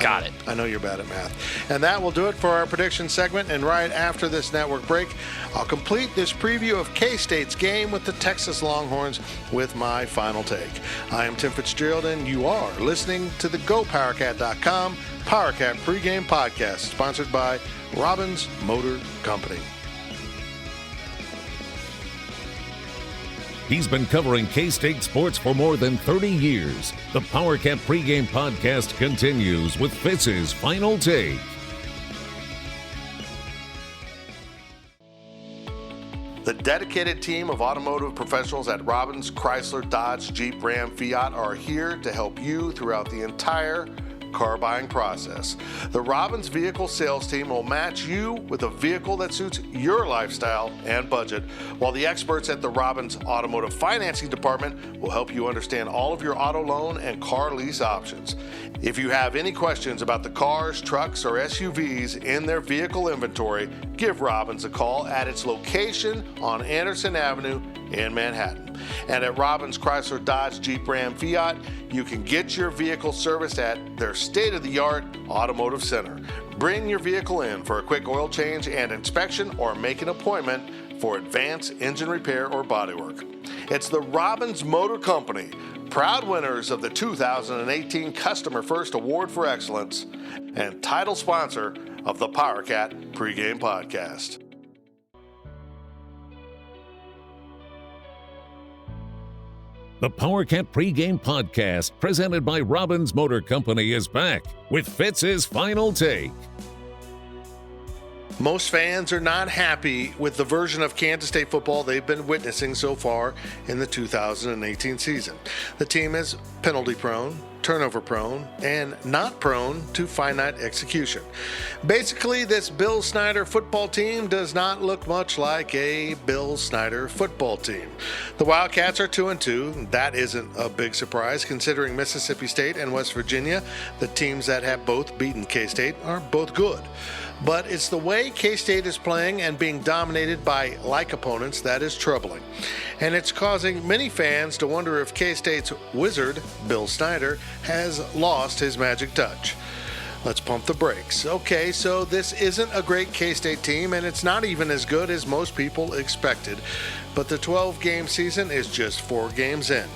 Got it. I know you're bad at math. And that will do it for our prediction segment. And right after this network break, I'll complete this preview of K-State's game with the Texas Longhorns with my final take. I am Tim Fitzgerald, and you are listening to the GoPowercat.com Powercat Pregame Podcast, sponsored by Robbins Motor Company. He's been covering K-State sports for more than 30 years. The Powercat Pregame Podcast continues with Fitz's final take. The dedicated team of automotive professionals at Robbins, Chrysler, Dodge, Jeep, Ram, Fiat are here to help you throughout the entire car buying process. The Robbins vehicle sales team will match you with a vehicle that suits your lifestyle and budget, while the experts at the Robbins Automotive Financing Department will help you understand all of your auto loan and car lease options. If you have any questions about the cars, trucks, or SUVs in their vehicle inventory, give Robbins a call at its location on Anderson Avenue in Manhattan. And at Robbins Chrysler Dodge Jeep Ram Fiat, you can get your vehicle serviced at their state-of-the-art automotive center. Bring your vehicle in for a quick oil change and inspection, or make an appointment for advanced engine repair or bodywork. It's the Robbins Motor Company, proud winners of the 2018 Customer First Award for Excellence and title sponsor of the Powercat Pregame Podcast. The Powercat Pregame Podcast, presented by Robbins Motor Company, is back with Fitz's final take. Most fans are not happy with the version of Kansas State football they've been witnessing so far in the 2018 season. The team is penalty-prone, turnover-prone, and not prone to finite execution. Basically, this Bill Snyder football team does not look much like a Bill Snyder football team. The Wildcats are 2-2. That isn't a big surprise, considering Mississippi State and West Virginia, the teams that have both beaten K-State, are both good. But it's the way K-State is playing and being dominated by like opponents that is troubling. And it's causing many fans to wonder if K-State's wizard, Bill Snyder, has lost his magic touch. Let's pump the brakes. Okay, so this isn't a great K-State team, and it's not even as good as most people expected. But the 12-game season is just 4 games in.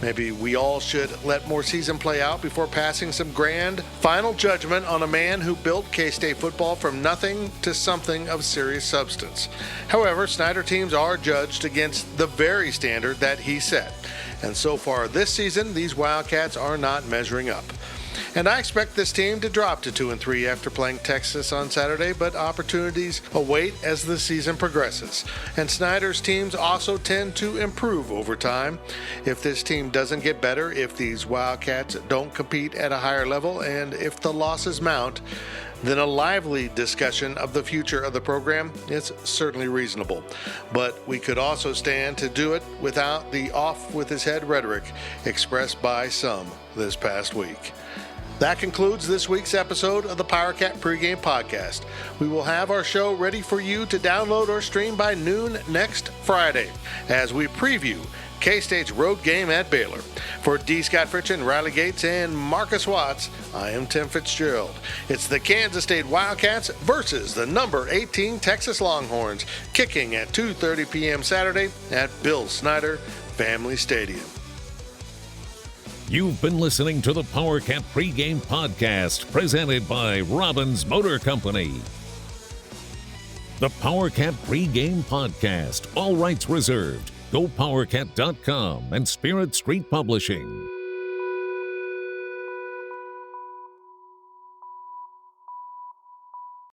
Maybe we all should let more season play out before passing some grand final judgment on a man who built K-State football from nothing to something of serious substance. However, Snyder teams are judged against the very standard that he set. And so far this season, these Wildcats are not measuring up. And I expect this team to drop to 2-3 after playing Texas on Saturday, but opportunities await as the season progresses. And Snyder's teams also tend to improve over time. If this team doesn't get better, if these Wildcats don't compete at a higher level, and if the losses mount, then a lively discussion of the future of the program is certainly reasonable. But we could also stand to do it without the off-with-his-head rhetoric expressed by some this past week. That concludes this week's episode of the Powercat Pregame Podcast. We will have our show ready for you to download or stream by noon next Friday as we preview K-State's road game at Baylor. For D. Scott Fritchen, Riley Gates, and Marcus Watts, I am Tim Fitzgerald. It's the Kansas State Wildcats versus the number 18 Texas Longhorns, kicking at 2:30 p.m. Saturday at Bill Snyder Family Stadium. You've been listening to the Powercat Pregame Podcast, presented by Robbins Motor Company. The Powercat Pregame Podcast, all rights reserved. GoPowercat.com and Spirit Street Publishing.